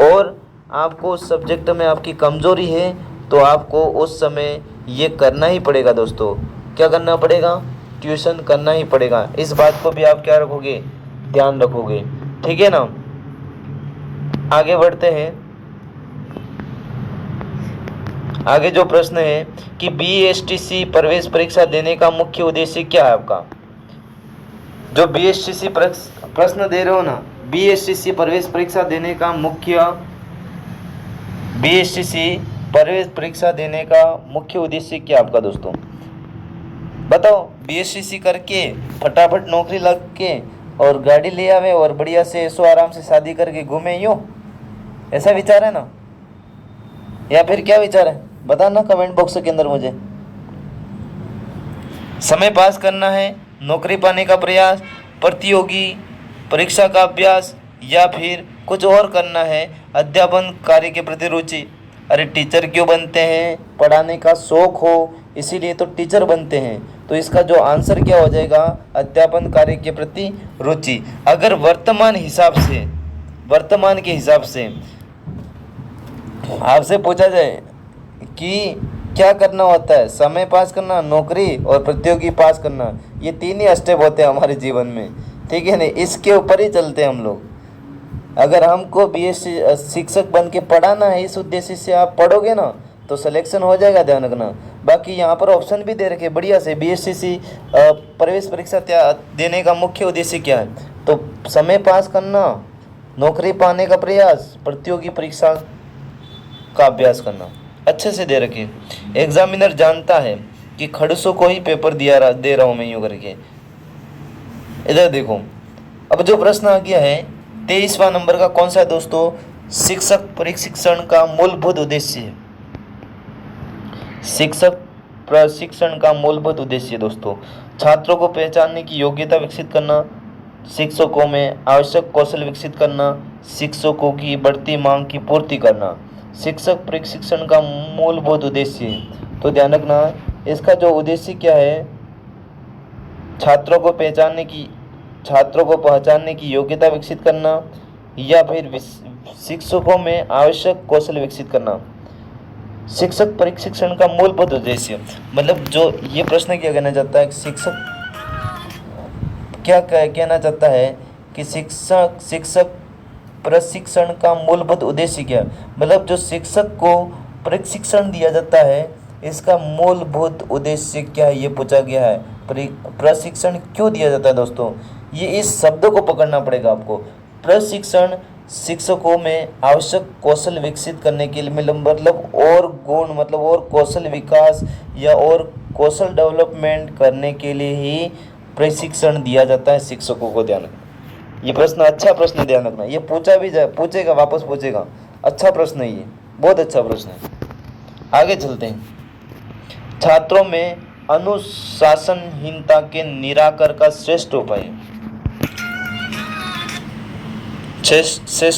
और आपको उस सब्जेक्ट में आपकी कमज़ोरी है तो आपको उस समय ये करना ही पड़ेगा दोस्तों। क्या करना पड़ेगा, ट्यूशन करना ही पड़ेगा। इस बात को भी आप क्या रखोगे, ध्यान रखोगे, ठीक है ना। आगे बढ़ते हैं। आगे जो प्रश्न है कि BSTC प्रवेश परीक्षा देने का मुख्य उद्देश्य क्या है आपका। जो BSTC प्रश्न दे रहे हो ना, BSTC प्रवेश परीक्षा देने का मुख्य उद्देश्य क्या आपका दोस्तों, बताओ। BSTC करके फटाफट नौकरी लग के और गाड़ी ले आवे और बढ़िया से ऐसो आराम से शादी करके घूमे, यूँ ऐसा विचार है ना, या फिर क्या विचार है, बताना कमेंट बॉक्स के अंदर मुझे। समय पास करना है, नौकरी पाने का प्रयास, प्रतियोगी परीक्षा का अभ्यास, या फिर कुछ और करना है, अध्यापन कार्य के प्रति रुचि। अरे टीचर क्यों बनते हैं, पढ़ाने का शौक हो इसीलिए तो टीचर बनते हैं। तो इसका जो आंसर क्या हो जाएगा, अध्यापन कार्य के प्रति रुचि। अगर वर्तमान के हिसाब से आपसे पूछा जाए कि क्या करना होता है, समय पास करना, नौकरी और प्रतियोगी पास करना, ये तीन ही स्टेप होते हैं हमारे जीवन में, ठीक है ना। इसके ऊपर ही चलते हैं हम लोग। अगर हमको BSc शिक्षक बन के पढ़ाना है, इस उद्देश्य से आप पढ़ोगे ना तो सिलेक्शन हो जाएगा, ध्यान रखना। बाकी यहाँ पर ऑप्शन भी दे रखे बढ़िया से, BSc प्रवेश परीक्षा देने का मुख्य उद्देश्य क्या है, तो समय पास करना, नौकरी पाने का प्रयास, प्रतियोगी परीक्षा का अभ्यास करना, अच्छे से दे रखे। एग्जामिनर जानता है कि खड़ूसों को ही पेपर दे रहा हूँ मैं यूँ करके। इधर देखो, अब जो प्रश्न आ गया है 23वां नंबर का, कौन सा है दोस्तों, शिक्षक प्रशिक्षण का मूलभूत उद्देश्य है। शिक्षक प्रशिक्षण का मूलभूत उद्देश्य दोस्तों, छात्रों को पहचानने की योग्यता विकसित करना, शिक्षकों में आवश्यक कौशल विकसित करना, शिक्षकों की बढ़ती मांग की पूर्ति करना, शिक्षक प्रशिक्षण का मूलभूत उद्देश्य। तो ध्यान रखना, इसका जो उद्देश्य क्या है, छात्रों को पहचानने की योग्यता विकसित करना, या फिर शिक्षकों में आवश्यक कौशल विकसित करना। शिक्षक प्रशिक्षण का मूलभूत उद्देश्य, मतलब जो ये प्रश्न क्या कहना चाहता है, शिक्षक क्या कहना चाहता है कि शिक्षक प्रशिक्षण का मूलभूत उद्देश्य क्या है, मतलब जो शिक्षक को प्रशिक्षण दिया जाता है इसका मूलभूत उद्देश्य क्या है, ये पूछा गया है। प्रशिक्षण क्यों दिया जाता है दोस्तों, ये इस शब्द को पकड़ना पड़ेगा आपको। प्रशिक्षण शिक्षकों में आवश्यक कौशल विकसित करने के लिए, मतलब और गुण, मतलब और कौशल विकास या और कौशल डेवलपमेंट करने के लिए ही प्रशिक्षण दिया जाता है शिक्षकों को। ध्यान रखना, ये प्रश्न अच्छा प्रश्न, ध्यान रखना, ये पूछा भी जाए, पूछेगा, वापस पूछेगा, अच्छा प्रश्न है ये, बहुत अच्छा प्रश्न है। आगे चलते हैं। छात्रों में अनुशासनहीनता के निराकरण का श्रेष्ठ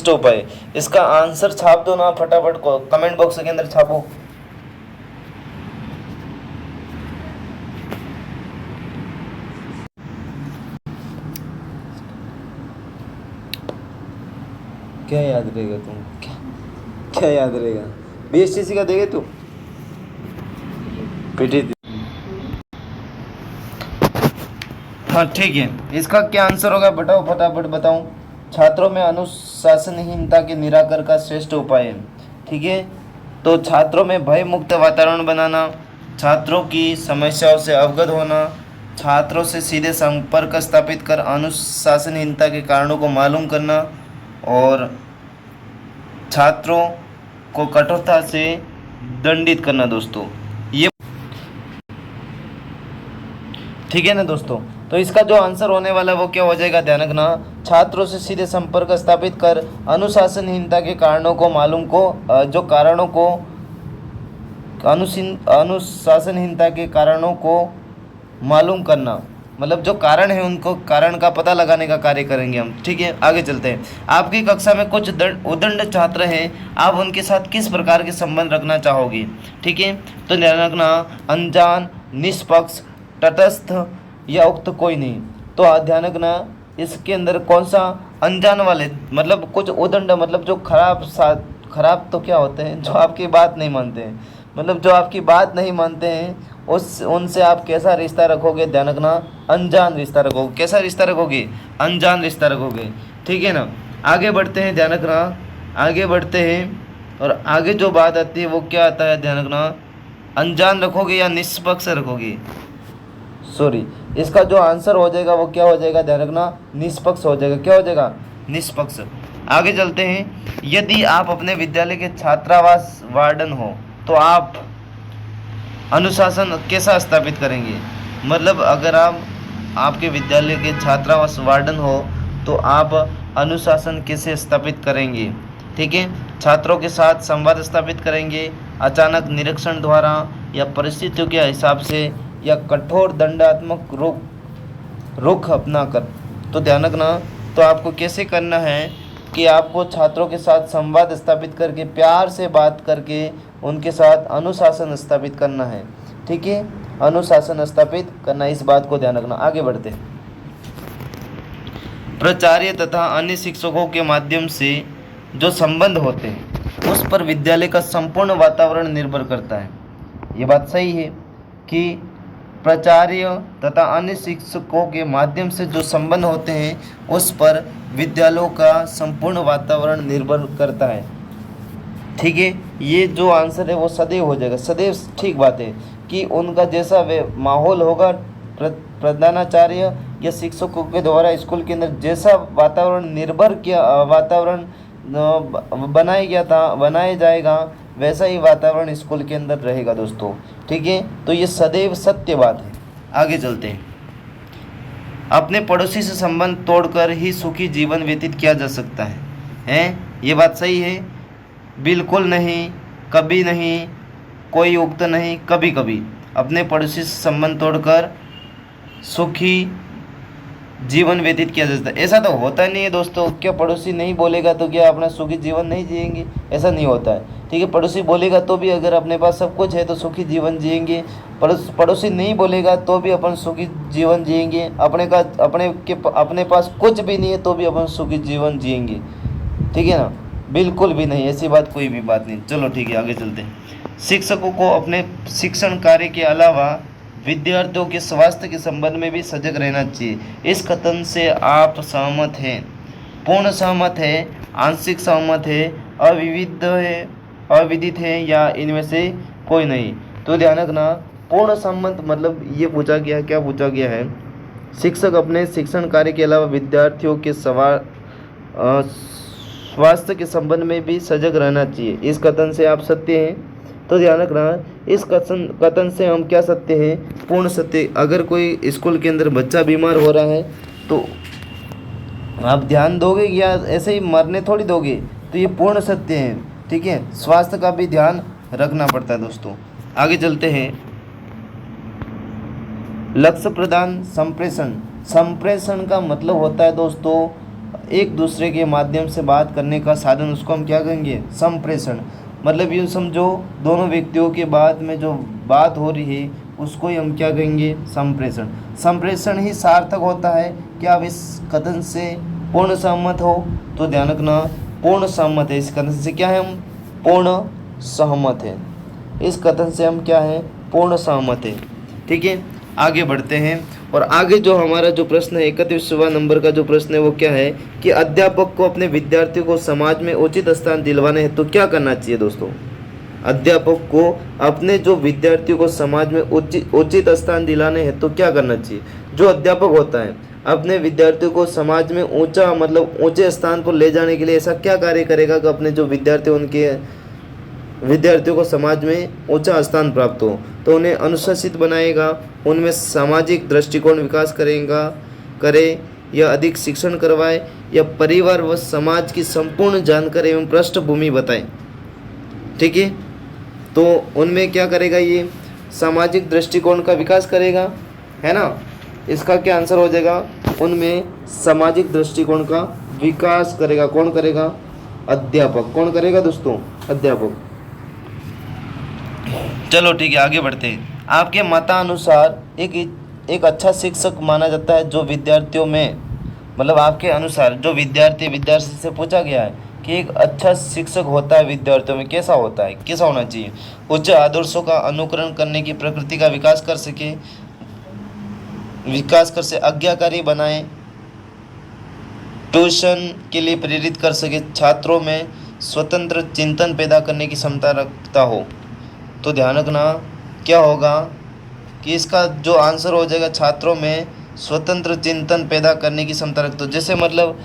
उपाय, इसका आंसर छाप दो ना फटाफट, को कमेंट बॉक्स के अंदर छापो। क्या याद रहेगा तुम, क्या याद रहेगा, बीएसटीसी का देगे तू पीटी। हाँ ठीक है, इसका क्या आंसर होगा बताओ, फटाफट बताऊं। छात्रों में अनुशासनहीनता के निराकरण का श्रेष्ठ उपाय है। ठीक है, तो छात्रों में भय मुक्त वातावरण बनाना, छात्रों की समस्याओं से अवगत होना, छात्रों से सीधे संपर्क स्थापित कर अनुशासनहीनता के कारणों को मालूम करना, और छात्रों को कठोरता से दंडित करना दोस्तों, ये ठीक है ना दोस्तों। तो इसका जो आंसर होने वाला है वो क्या हो जाएगा, ध्यान रखना, छात्रों से सीधे संपर्क स्थापित कर अनुशासनहीनता के कारणों को जो कारणों को अनुशासनहीनता के कारणों को मालूम करना, मतलब जो कारण है उनको कारण का पता लगाने का कार्य करेंगे हम। ठीक है, आगे चलते हैं। आपकी कक्षा में कुछ उद्दंड छात्र हैं, आप उनके साथ किस प्रकार के संबंध रखना चाहोगे। ठीक है, तो ध्यान रखना, अनजान, निष्पक्ष, तटस्थ या उक्त कोई नहीं। तो ध्यान रखना, इसके अंदर कौन सा अनजान वाले, मतलब कुछ उद्दंड, मतलब जो खराब तो क्या होते हैं, जो आपकी बात नहीं मानते हैं, मतलब जो आपकी बात नहीं मानते हैं उनसे आप कैसा रिश्ता रखोगे, ध्यान रखना, अनजान रिश्ता रखोगे। कैसा रिश्ता रखोगे, अनजान रिश्ता रखोगे। ठीक है ना, आगे बढ़ते हैं, ध्यान रखना, आगे बढ़ते हैं, और आगे जो बात आती है वो क्या आता है, ध्यान रखना, अनजान रखोगे या निष्पक्ष रखोगे। सॉरी, इसका जो आंसर हो जाएगा वो क्या हो जाएगा, ध्यान रखना, निष्पक्ष हो जाएगा। क्या हो जाएगा, निष्पक्ष। आगे चलते हैं। यदि आप अपने विद्यालय के छात्रावास वार्डन हो तो आप अनुशासन कैसा स्थापित करेंगे, मतलब अगर आप आपके विद्यालय के छात्रावास वार्डन हो तो आप अनुशासन कैसे स्थापित करेंगे। ठीक है, छात्रों के साथ संवाद स्थापित करेंगे, अचानक निरीक्षण द्वारा या परिस्थितियों के हिसाब से, या कठोर दंडात्मक रुख अपनाकर। तो ध्यान रखना, तो आपको कैसे करना है कि आपको छात्रों के साथ संवाद स्थापित करके, प्यार से बात करके उनके साथ अनुशासन स्थापित करना है। ठीक है, अनुशासन स्थापित करना, इस बात को ध्यान रखना। आगे बढ़ते हैं। प्राचार्य तथा अन्य शिक्षकों के माध्यम से जो संबंध होते हैं उस पर विद्यालय का संपूर्ण वातावरण निर्भर करता है। ये बात सही है कि प्राचार्य तथा अन्य शिक्षकों के माध्यम से जो संबंध होते हैं उस पर विद्यालयों का संपूर्ण वातावरण निर्भर करता है। ठीक है, ये जो आंसर है वो सदैव हो जाएगा, सदैव। ठीक बात है कि उनका जैसा वे माहौल होगा, प्रधानाचार्य या शिक्षकों के द्वारा स्कूल के अंदर जैसा वातावरण बनाया जाएगा, वैसा ही वातावरण स्कूल के अंदर रहेगा दोस्तों। ठीक है, तो ये सदैव सत्य बात है। आगे चलते हैं। अपने पड़ोसी से संबंध तोड़कर ही सुखी जीवन व्यतीत किया जा सकता है, ये बात सही है? बिल्कुल नहीं, कभी नहीं, कोई उक्त नहीं, कभी कभी। अपने पड़ोसी से संबंध तोड़कर सुखी जीवन व्यतीत किया जा सकता है। ऐसा तो होता नहीं है दोस्तों। क्या पड़ोसी नहीं बोलेगा तो क्या अपना सुखी जीवन नहीं जिएंगे? ऐसा नहीं होता है। ठीक है, पड़ोसी बोलेगा तो भी अगर अपने पास सब कुछ है तो सुखी जीवन जिएंगे। पड़ोसी नहीं बोलेगा तो भी अपन सुखी जीवन जिएंगे। अपने पास कुछ भी नहीं है तो भी अपन सुखी जीवन जिएंगे। ठीक है ना, बिल्कुल भी नहीं, ऐसी बात कोई भी बात नहीं। चलो ठीक है, आगे चलते हैं। शिक्षकों को अपने शिक्षण कार्य के अलावा विद्यार्थियों के स्वास्थ्य के संबंध में भी सजग रहना चाहिए। इस कथन से आप सहमत हैं? पूर्ण सहमत है, आंशिक सहमत है, अविविध है, अविदित है, या इनमें से कोई नहीं? तो ध्यान रखना, पूर्ण सहमत मतलब ये पूछा गया, क्या पूछा गया है? शिक्षक अपने शिक्षण कार्य के अलावा विद्यार्थियों के स्वास्थ्य के संबंध में भी सजग रहना चाहिए। इस कथन से आप सत्य हैं? तो ध्यान रखना, इस कथन से हम क्या सत्य हैं? पूर्ण सत्य। अगर कोई स्कूल के अंदर बच्चा बीमार हो रहा है तो आप ध्यान दोगे या ऐसे ही मरने थोड़ी दोगे? तो ये पूर्ण सत्य है। ठीक है, स्वास्थ्य का भी ध्यान रखना पड़ता है दोस्तों। आगे चलते हैं। लक्ष्य प्रदान संप्रेषण। संप्रेषण का मतलब होता है दोस्तों एक दूसरे के माध्यम से बात करने का साधन, उसको हम क्या कहेंगे? संप्रेषण। मतलब यूँ समझो, दोनों व्यक्तियों के बाद में जो बात हो रही है उसको ही हम क्या कहेंगे? संप्रेषण। संप्रेषण ही सार्थक होता है। क्या आप इस कथन से पूर्ण सहमत हो? तो ध्यान रखना, पूर्ण सहमत है। इस कथन से क्या है? हम पूर्ण सहमत है। इस कथन से हम क्या है? पूर्ण सहमत है। ठीक है, आगे बढ़ते हैं। और आगे जो हमारा जो प्रश्न है 31वां नंबर का जो प्रश्न है वो क्या है कि अध्यापक को अपने विद्यार्थियों को समाज में उचित स्थान दिलवाने हेतु तो क्या करना चाहिए दोस्तों? अध्यापक को अपने जो विद्यार्थियों को समाज में उचित स्थान दिलाने हेतु तो क्या करना चाहिए? जो अध्यापक होता है अपने विद्यार्थियों को समाज में ऊंचा मतलब ऊंचे स्थान पर ले जाने के लिए ऐसा क्या कार्य करेगा कि अपने जो विद्यार्थी उनके विद्यार्थियों को समाज में ऊंचा स्थान प्राप्त हो? तो उन्हें अनुशासित बनाएगा, उनमें सामाजिक दृष्टिकोण विकास करे, या अधिक शिक्षण करवाए, या परिवार व समाज की संपूर्ण जानकारी एवं पृष्ठभूमि बताए। ठीक है, तो उनमें क्या करेगा? ये सामाजिक दृष्टिकोण का विकास करेगा, है ना। इसका क्या आंसर हो जाएगा? उनमें सामाजिक दृष्टिकोण का विकास करेगा। कौन करेगा? अध्यापक। कौन करेगा दोस्तों? अध्यापक। चलो ठीक है, आगे बढ़ते हैं। आपके मतानुसार एक अच्छा शिक्षक माना जाता है जो विद्यार्थियों में, मतलब आपके अनुसार जो विद्यार्थी से पूछा गया है कि एक अच्छा शिक्षक होता है विद्यार्थियों में, कैसा होता है, कैसा होना चाहिए? उच्च आदर्शों का अनुकरण करने की प्रकृति का विकास कर से आज्ञाकारी बनाए, ट्यूशन के लिए प्रेरित कर सके, छात्रों में स्वतंत्र चिंतन पैदा करने की क्षमता रखता हो। तो ध्यान रखना क्या होगा कि इसका जो आंसर हो जाएगा छात्रों में स्वतंत्र चिंतन पैदा करने की क्षमता रखता हो। जैसे मतलब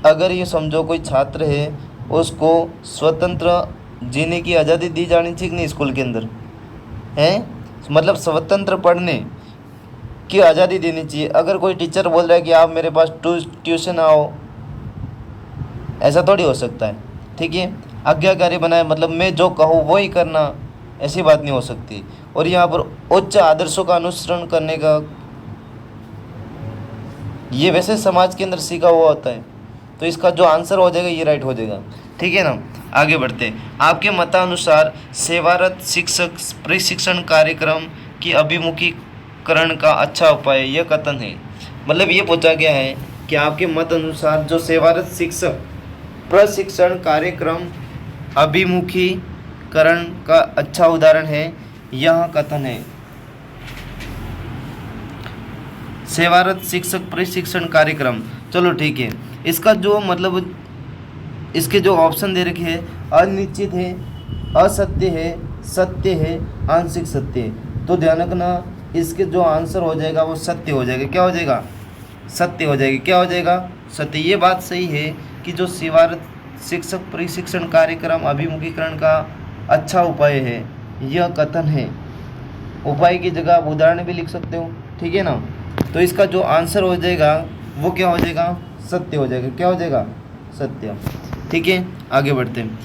अगर ये समझो कोई छात्र है, उसको स्वतंत्र जीने की आज़ादी दी जानी चाहिए कि नहीं स्कूल के अंदर? है मतलब स्वतंत्र पढ़ने की आज़ादी देनी चाहिए। अगर कोई टीचर बोल रहा है कि आप मेरे पास ट्यूशन आओ, ऐसा थोड़ी हो सकता है। ठीक है, आज्ञाकारी बनाए मतलब मैं जो कहूँ वो ही करना, ऐसी बात नहीं हो सकती। और यहाँ पर उच्च आदर्शों का अनुसरण करने का, ये वैसे समाज के अंदर सीखा हुआ होता है। तो इसका जो आंसर हो जाएगा ये राइट हो जाएगा। ठीक है ना, आगे बढ़ते हैं। आपके मतानुसार सेवारत शिक्षक प्रशिक्षण कार्यक्रम की अभिमुखीकरण का अच्छा उपाय, यह कथन है। मतलब ये पूछा गया है कि आपके मत अनुसार जो सेवारत शिक्षक प्रशिक्षण कार्यक्रम अभिमुखीकरण का अच्छा उदाहरण है, यह कथन है। सेवारत शिक्षक प्रशिक्षण कार्यक्रम। चलो ठीक है, इसका जो मतलब इसके जो ऑप्शन दे रखे हैं, अनिश्चित है, असत्य है, सत्य है, आंशिक सत्य है। तो ध्यान रखना इसके जो आंसर हो जाएगा वो सत्य हो जाएगा। क्या हो जाएगा? सत्य हो जाएगी। क्या हो जाएगा? सत्य। ये बात सही है कि जो सेवारत शिक्षक प्रशिक्षण कार्यक्रम अभिमुखीकरण का अच्छा उपाय है, यह कथन है। उपाय की जगह आप उदाहरण भी लिख सकते हो। ठीक है ना, तो इसका जो आंसर हो जाएगा वो क्या हो जाएगा? सत्य हो जाएगा। क्या हो जाएगा? सत्य। ठीक है, आगे बढ़ते हैं।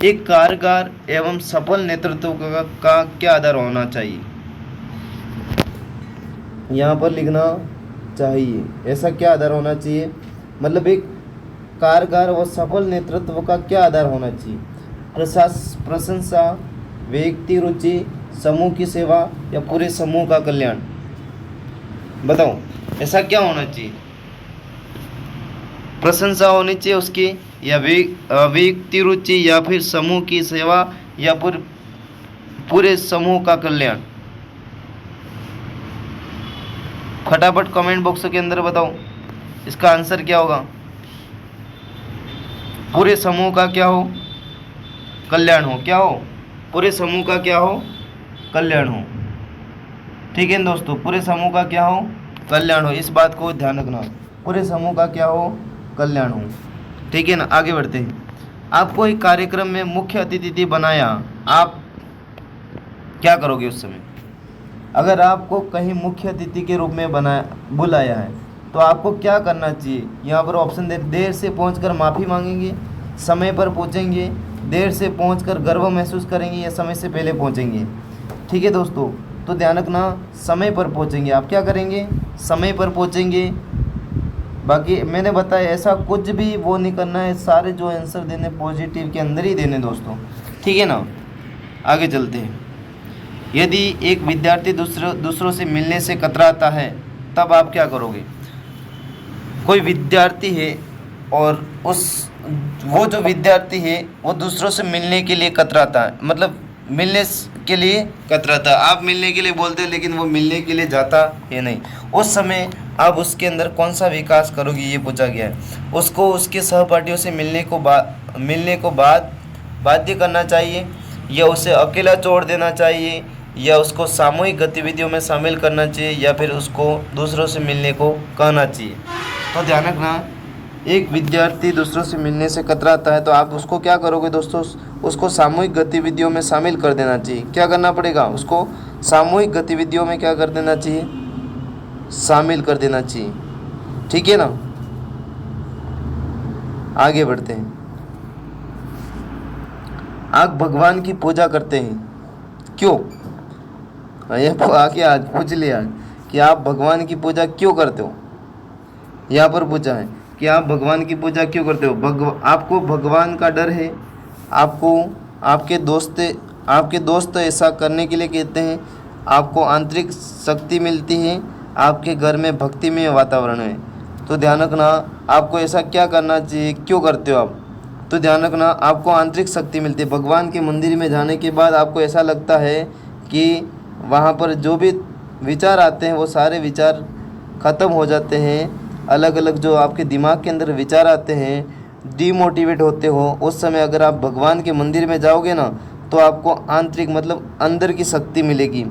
एक कारगर एवं सफल नेतृत्व का क्या आधार होना चाहिए? यहाँ पर लिखना चाहिए। ऐसा क्या आधार होना चाहिए, मतलब एक कारगर व सफल नेतृत्व का क्या आधार होना चाहिए? प्रशंसा, व्यक्ति रुचि, समूह की सेवा या पूरे समूह का कल्याण? बताओ ऐसा क्या होना चाहिए? प्रशंसा होनी चाहिए उसकी, या व्यक्ति रुचि, या फिर समूह की सेवा, या पूरे समूह का कल्याण? फटाफट कमेंट बॉक्स के अंदर बताओ इसका आंसर क्या होगा। पूरे समूह का क्या हो, कल्याण हो। क्या हो, पूरे समूह का क्या हो, कल्याण हो। ठीक है दोस्तों, पूरे समूह का क्या हो, कल्याण हो। इस बात को ध्यान रखना, पूरे समूह का क्या हो, कल्याण हो। ठीक है ना, आगे बढ़ते हैं। आपको एक कार्यक्रम में मुख्य अतिथि बनाया, आप क्या करोगे उस समय? अगर आपको कहीं मुख्य अतिथि के रूप में बुलाया है तो आपको क्या करना चाहिए? यहाँ पर ऑप्शन देर से पहुंचकर माफ़ी मांगेंगे, समय पर पहुंचेंगे, देर से पहुंचकर गर्व महसूस करेंगे, या समय से पहले पहुंचेंगे? ठीक है दोस्तों, तो ध्यान रखना, समय पर पहुंचेंगे। आप क्या करेंगे? समय पर पहुंचेंगे। बाकी मैंने बताया ऐसा कुछ भी वो नहीं करना है, सारे जो आंसर देने पॉजिटिव के अंदर ही देने दोस्तों। ठीक है ना, आगे चलते हैं। यदि एक विद्यार्थी दूसरों से मिलने से कतराता है तब आप क्या करोगे? कोई विद्यार्थी है और वो जो विद्यार्थी है वो दूसरों से मिलने के लिए कतराता है, मतलब मिलने के लिए कतराता है। आप मिलने के लिए बोलते हैं लेकिन वो मिलने के लिए जाता है नहीं। उस समय आप उसके अंदर कौन सा विकास करोगे, ये पूछा गया है। उसको उसके सहपाठियों से मिलने को बाद बाध्य करना चाहिए, या उसे अकेला छोड़ देना चाहिए, या उसको सामूहिक गतिविधियों में शामिल करना चाहिए, या फिर उसको दूसरों से मिलने को कहना चाहिए? तो ध्यान रखना, एक विद्यार्थी दूसरों से मिलने से कतराता है तो आप उसको क्या करोगे दोस्तों? उसको सामूहिक गतिविधियों में शामिल कर देना चाहिए। क्या करना पड़ेगा? उसको सामूहिक गतिविधियों में क्या कर देना चाहिए? शामिल कर देना चाहिए। ठीक है ना, आगे बढ़ते हैं। आप भगवान की पूजा करते हैं, क्यों? ये आगे आज पूछ लिया कि आप भगवान की पूजा क्यों करते हो। यहाँ पर पूछा है कि आप भगवान की पूजा क्यों करते हो। आपको भगवान का डर है, आपको आपके दोस्त ऐसा करने के लिए कहते हैं, आपको आंतरिक शक्ति मिलती है, आपके घर में भक्तिमय वातावरण है। तो ध्यान रखना, आपको ऐसा क्या करना चाहिए, क्यों करते हो आप? तो ध्यान रखना, आपको आंतरिक शक्ति मिलती है। भगवान के मंदिर में जाने के बाद आपको ऐसा लगता है कि वहाँ पर जो भी विचार आते हैं वो सारे विचार ख़त्म हो जाते हैं। अलग अलग जो आपके दिमाग के अंदर विचार आते हैं, डीमोटिवेट होते हो, उस समय अगर आप भगवान के मंदिर में जाओगे ना तो आपको आंतरिक मतलब अंदर की शक्ति मिलेगी।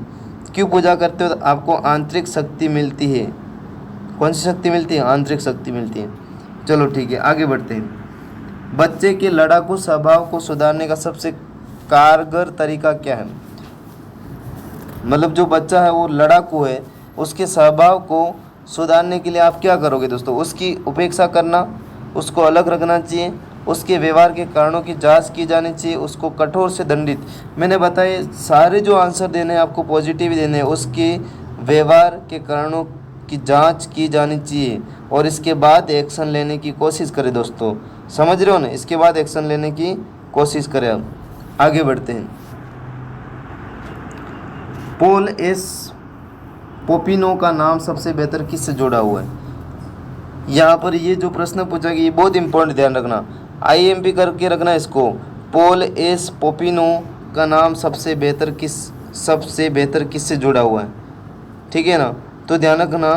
क्यों पूजा करते हो? आपको आंतरिक शक्ति मिलती है। कौन सी शक्ति मिलती है? आंतरिक शक्ति मिलती है। चलो ठीक है, आगे बढ़ते हैं। बच्चे के लड़ाकू स्वभाव को सुधारने का सबसे कारगर तरीका क्या है? मतलब जो बच्चा है वो लड़ाकू है, उसके स्वभाव को सुधारने के लिए आप क्या करोगे दोस्तों? उसकी उपेक्षा करना, उसको अलग रखना चाहिए, उसके व्यवहार के कारणों की जांच की जानी चाहिए, उसको कठोर से दंडित। मैंने बताया सारे जो आंसर देने हैं आपको पॉजिटिव देने हैं। उसके व्यवहार के कारणों की जांच की जानी चाहिए और इसके बाद एक्शन लेने की कोशिश करें दोस्तों। समझ रहे हो ना? इसके बाद एक्शन लेने की कोशिश करें। अब आगे बढ़ते हैं। पॉल एस पोपिनो का नाम सबसे बेहतर किससे जुड़ा हुआ है? यहाँ पर ये जो प्रश्न पूछा गया ये बहुत इंपॉर्टेंट, ध्यान रखना, आईएमपी करके रखना इसको। पॉल एस पोपिनो का नाम सबसे बेहतर किससे जुड़ा हुआ है? ठीक है ना, तो ध्यान रखना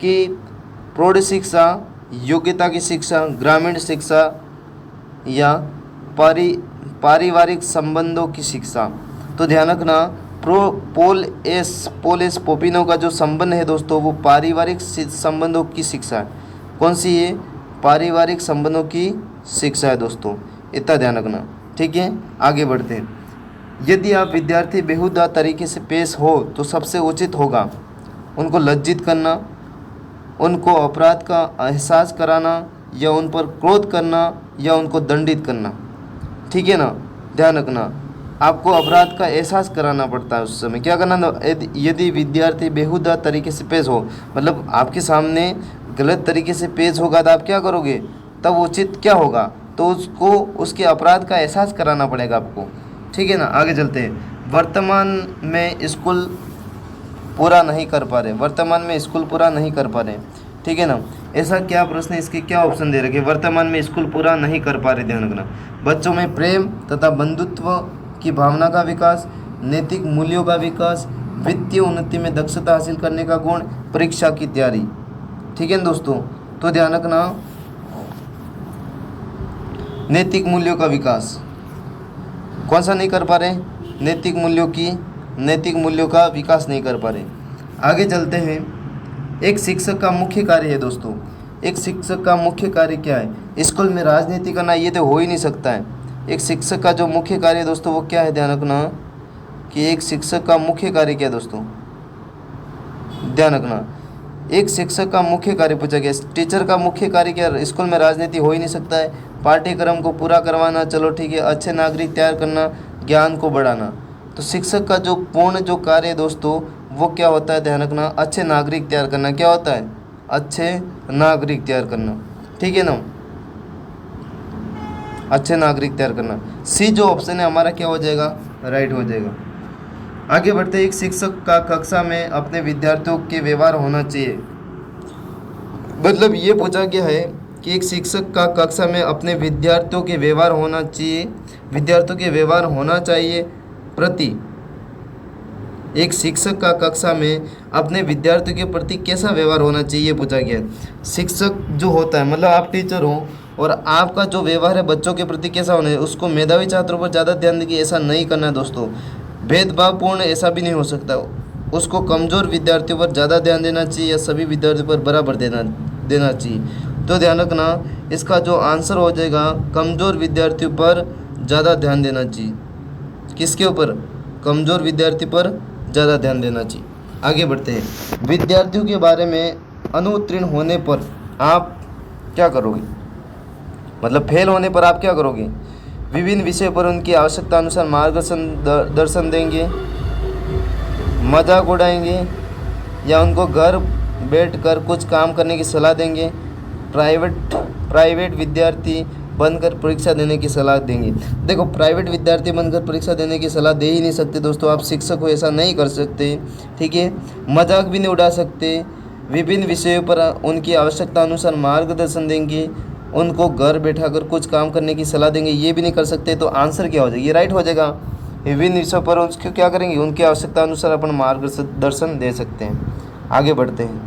कि प्रौढ़ शिक्षा, योग्यता की शिक्षा, ग्रामीण शिक्षा या पारिवारिक संबंधों की शिक्षा। तो ध्यान रखना, पॉल एस पोपिनो का जो संबंध है दोस्तों वो पारिवारिक संबंधों की शिक्षा है। कौन सी है? पारिवारिक संबंधों की शिक्षा है दोस्तों, इतना ध्यान रखना। ठीक है, आगे बढ़ते हैं। यदि आप विद्यार्थी बेहुदा तरीके से पेश हो तो सबसे उचित होगा उनको लज्जित करना, उनको अपराध का एहसास कराना, या उन पर क्रोध करना, या उनको दंडित करना। ठीक है ना, ध्यान रखना। आपको अपराध का एहसास कराना पड़ता है। उस समय क्या करना, यदि विद्यार्थी बेहुदा तरीके से पेश हो, मतलब आपके सामने गलत तरीके से पेश होगा तो आप क्या करोगे, तब उचित क्या होगा, तो उसको उसके अपराध का एहसास कराना पड़ेगा आपको। ठीक है ना, आगे चलते हैं। वर्तमान में स्कूल पूरा नहीं कर पा रहे, वर्तमान में स्कूल पूरा नहीं कर पा रहे। ठीक है ना, ऐसा क्या प्रश्न, इसके क्या ऑप्शन दे रखे, वर्तमान में स्कूल पूरा नहीं कर पा रहे। ध्यान रखना, बच्चों में प्रेम तथा बंधुत्व की भावना का विकास, नैतिक मूल्यों का विकास, वित्तीय उन्नति में दक्षता हासिल करने का गुण, परीक्षा की तैयारी। ठीक है ना दोस्तों, तो ध्यान रखना, नैतिक मूल्यों का विकास कौन सा नहीं कर पा रहे, नैतिक मूल्यों का विकास नहीं कर पा रहे। आगे चलते हैं। एक शिक्षक का मुख्य कार्य है दोस्तों, एक शिक्षक का मुख्य कार्य क्या है, स्कूल में राजनीति करना, ये तो हो ही नहीं सकता है। एक शिक्षक का जो मुख्य कार्य है दोस्तों वो क्या है, ध्यान रखना कि एक शिक्षक का मुख्य कार्य क्या है दोस्तों, ध्यान रखना, एक शिक्षक का मुख्य कार्य पूछा गया। टीचर का मुख्य कार्य क्या, स्कूल में राजनीति हो ही नहीं सकता है। पाठ्यक्रम को पूरा करवाना, चलो ठीक है, अच्छे नागरिक तैयार करना, ज्ञान को बढ़ाना। तो शिक्षक का जो पूर्ण जो कार्य है दोस्तों वो क्या होता है, ध्यान रखना, अच्छे नागरिक तैयार करना। क्या होता है, अच्छे नागरिक तैयार करना। ठीक है ना, अच्छे नागरिक तैयार करना। सी जो ऑप्शन है हमारा क्या हो जाएगा, राइट हो जाएगा। आगे बढ़ते हैं। एक शिक्षक का कक्षा में अपने विद्यार्थियों के व्यवहार होना चाहिए, मतलब ये पूछा गया है कि एक शिक्षक का कक्षा में अपने विद्यार्थियों के व्यवहार होना चाहिए, विद्यार्थियों के व्यवहार होना चाहिए प्रति, एक शिक्षक का कक्षा में अपने विद्यार्थियों के प्रति कैसा व्यवहार होना चाहिए पूछा गया है। शिक्षक जो होता है, मतलब आप टीचर हो और आपका जो व्यवहार है बच्चों के प्रति कैसा होना है, उसको मेधावी छात्रों पर ज़्यादा ध्यान देंगे, ऐसा नहीं करना है दोस्तों। भेदभावपूर्ण ऐसा भी नहीं हो सकता, उसको कमज़ोर विद्यार्थियों पर ज़्यादा ध्यान देना चाहिए या सभी विद्यार्थियों पर बराबर देना चाहिए। तो ध्यान रखना, इसका जो आंसर हो जाएगा कमज़ोर विद्यार्थियों पर ज़्यादा ध्यान देना चाहिए। किसके ऊपर, कमज़ोर विद्यार्थी पर ज़्यादा ध्यान देना चाहिए। आगे बढ़ते हैं। विद्यार्थियों के बारे में अनुत्तीर्ण होने पर आप क्या करोगे, मतलब फेल होने पर आप क्या करोगे, विभिन्न विषयों पर उनकी आवश्यकता अनुसार मार्गदर्शन दर्शन देंगे, मजाक उड़ाएंगे या उनको घर बैठकर कुछ काम करने की सलाह देंगे, प्राइवेट विद्यार्थी बनकर परीक्षा देने की सलाह देंगे। देखो, प्राइवेट विद्यार्थी बनकर परीक्षा देने की सलाह दे ही नहीं सकते दोस्तों, आप शिक्षक हो, ऐसा नहीं कर सकते। ठीक है, मजाक भी नहीं उड़ा सकते, विभिन्न विषयों पर उनकी आवश्यकता अनुसार मार्गदर्शन देंगे, उनको घर बैठाकर कुछ काम करने की सलाह देंगे, ये भी नहीं कर सकते। तो आंसर क्या हो जाएगा, ये राइट हो जाएगा। विभिन्न विषयों पर उसको क्या करेंगे, उनकी आवश्यकता अनुसार अपन मार्गदर्शन दे सकते हैं। आगे बढ़ते हैं।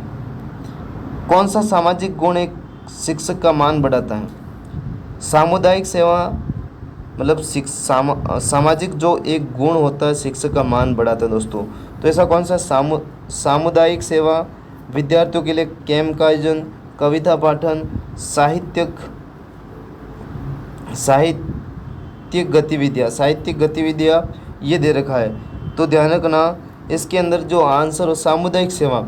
कौन सा सामाजिक गुण एक शिक्षक का मान बढ़ाता है, सामुदायिक सेवा, मतलब सामाजिक जो एक गुण होता है शिक्षक का मान बढ़ाता है दोस्तों। तो ऐसा कौन सा, सामुदायिक सेवा, विद्यार्थियों के लिए कैंप का आयोजन, कविता पाठन, साहित्यिक गतिविधियाँ ये दे रखा है। तो ध्यान रखना, इसके अंदर जो आंसर हो सामुदायिक सेवा,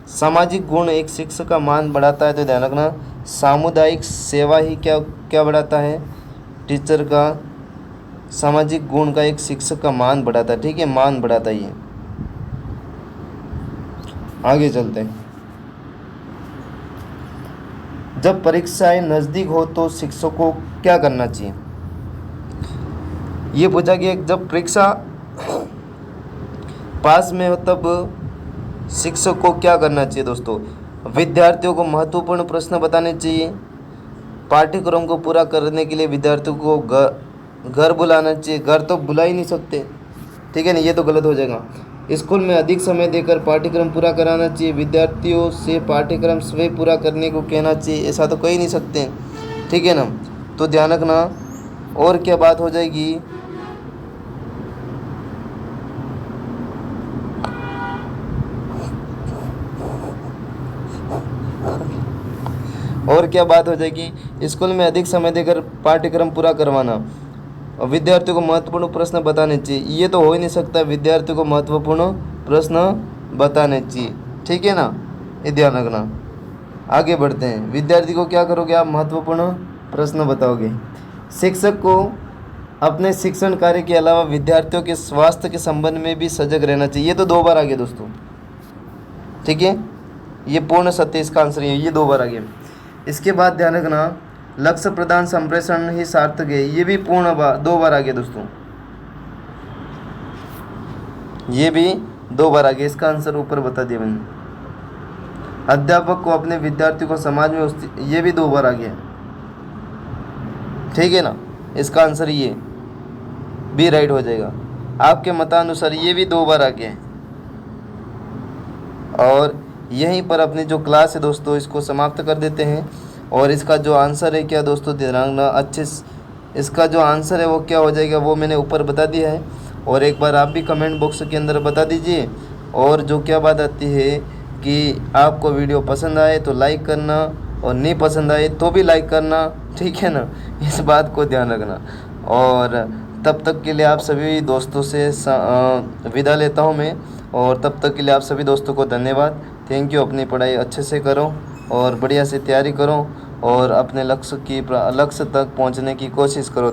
सामाजिक गुण एक शिक्षक का मान बढ़ाता है। तो ध्यान रखना, सामुदायिक सेवा ही क्या बढ़ाता है, टीचर का सामाजिक गुण का एक शिक्षक का मान बढ़ाता है। ठीक है, मान बढ़ाता ही है। आगे चलते हैं। जब परीक्षाएं नज़दीक हो तो शिक्षक को क्या करना चाहिए, ये पूछा गया। जब परीक्षा पास में हो तब शिक्षक को क्या करना चाहिए दोस्तों, विद्यार्थियों को महत्वपूर्ण प्रश्न बताने चाहिए, पाठ्यक्रम को पूरा करने के लिए विद्यार्थियों को घर बुलाना चाहिए, घर तो बुला ही नहीं सकते, ठीक है ना, ये तो गलत हो जाएगा। स्कूल में अधिक समय देकर पाठ्यक्रम पूरा कराना चाहिए, विद्यार्थियों से पाठ्यक्रम स्वयं पूरा करने को कहना चाहिए, ऐसा तो कह ही नहीं सकते, ठीक है ना। तो ध्यान रखना, और क्या बात हो जाएगी, और क्या बात हो जाएगी, स्कूल में अधिक समय देकर पाठ्यक्रम पूरा करवाना, विद्यार्थियों को महत्वपूर्ण प्रश्न बताने चाहिए, ये तो हो ही नहीं सकता, विद्यार्थियों को महत्वपूर्ण प्रश्न बताने चाहिए, ठीक है ना, ये ध्यान रखना। आगे बढ़ते हैं। विद्यार्थी को क्या करोगे आप, महत्वपूर्ण प्रश्न बताओगे। शिक्षक को अपने शिक्षण कार्य के अलावा विद्यार्थियों के स्वास्थ्य के संबंध में भी सजग रहना चाहिए। ये तो 2 बार आ गया दोस्तों, ठीक है, ये पूर्ण सत्य इसका आंसर है, ये 2 बार आ गया। इसके बाद ध्यान रखना, लक्ष्य प्रधान संप्रेषण ही सार्थक है, ये भी 2 बार आ गया दोस्तों, ये भी 2 बार आ गया। इसका आंसर ऊपर बता दिया मैंने। अध्यापक को अपने विद्यार्थियों को समाज में ये भी 2 बार आ गया, ठीक है ना। इसका आंसर ये भी राइट हो जाएगा। आपके मतानुसार ये भी 2 बार आ गया। और यहीं पर अपनी जो क्लास है दोस्तों इसको समाप्त कर देते हैं। और इसका जो आंसर है क्या दोस्तों, ध्यान रखना अच्छे इसका जो आंसर है वो क्या हो जाएगा वो मैंने ऊपर बता दिया है। और एक बार आप भी कमेंट बॉक्स के अंदर बता दीजिए। और जो क्या बात आती है कि आपको वीडियो पसंद आए तो लाइक करना, और नहीं पसंद आए तो भी लाइक करना, ठीक है ना, इस बात को ध्यान रखना। और तब तक के लिए आप सभी दोस्तों से विदा लेता हूँ मैं। और तब तक के लिए आप सभी दोस्तों को धन्यवाद, थैंक यू। अपनी पढ़ाई अच्छे से करो और बढ़िया से तैयारी करो और अपने लक्ष्य तक पहुँचने की कोशिश करो।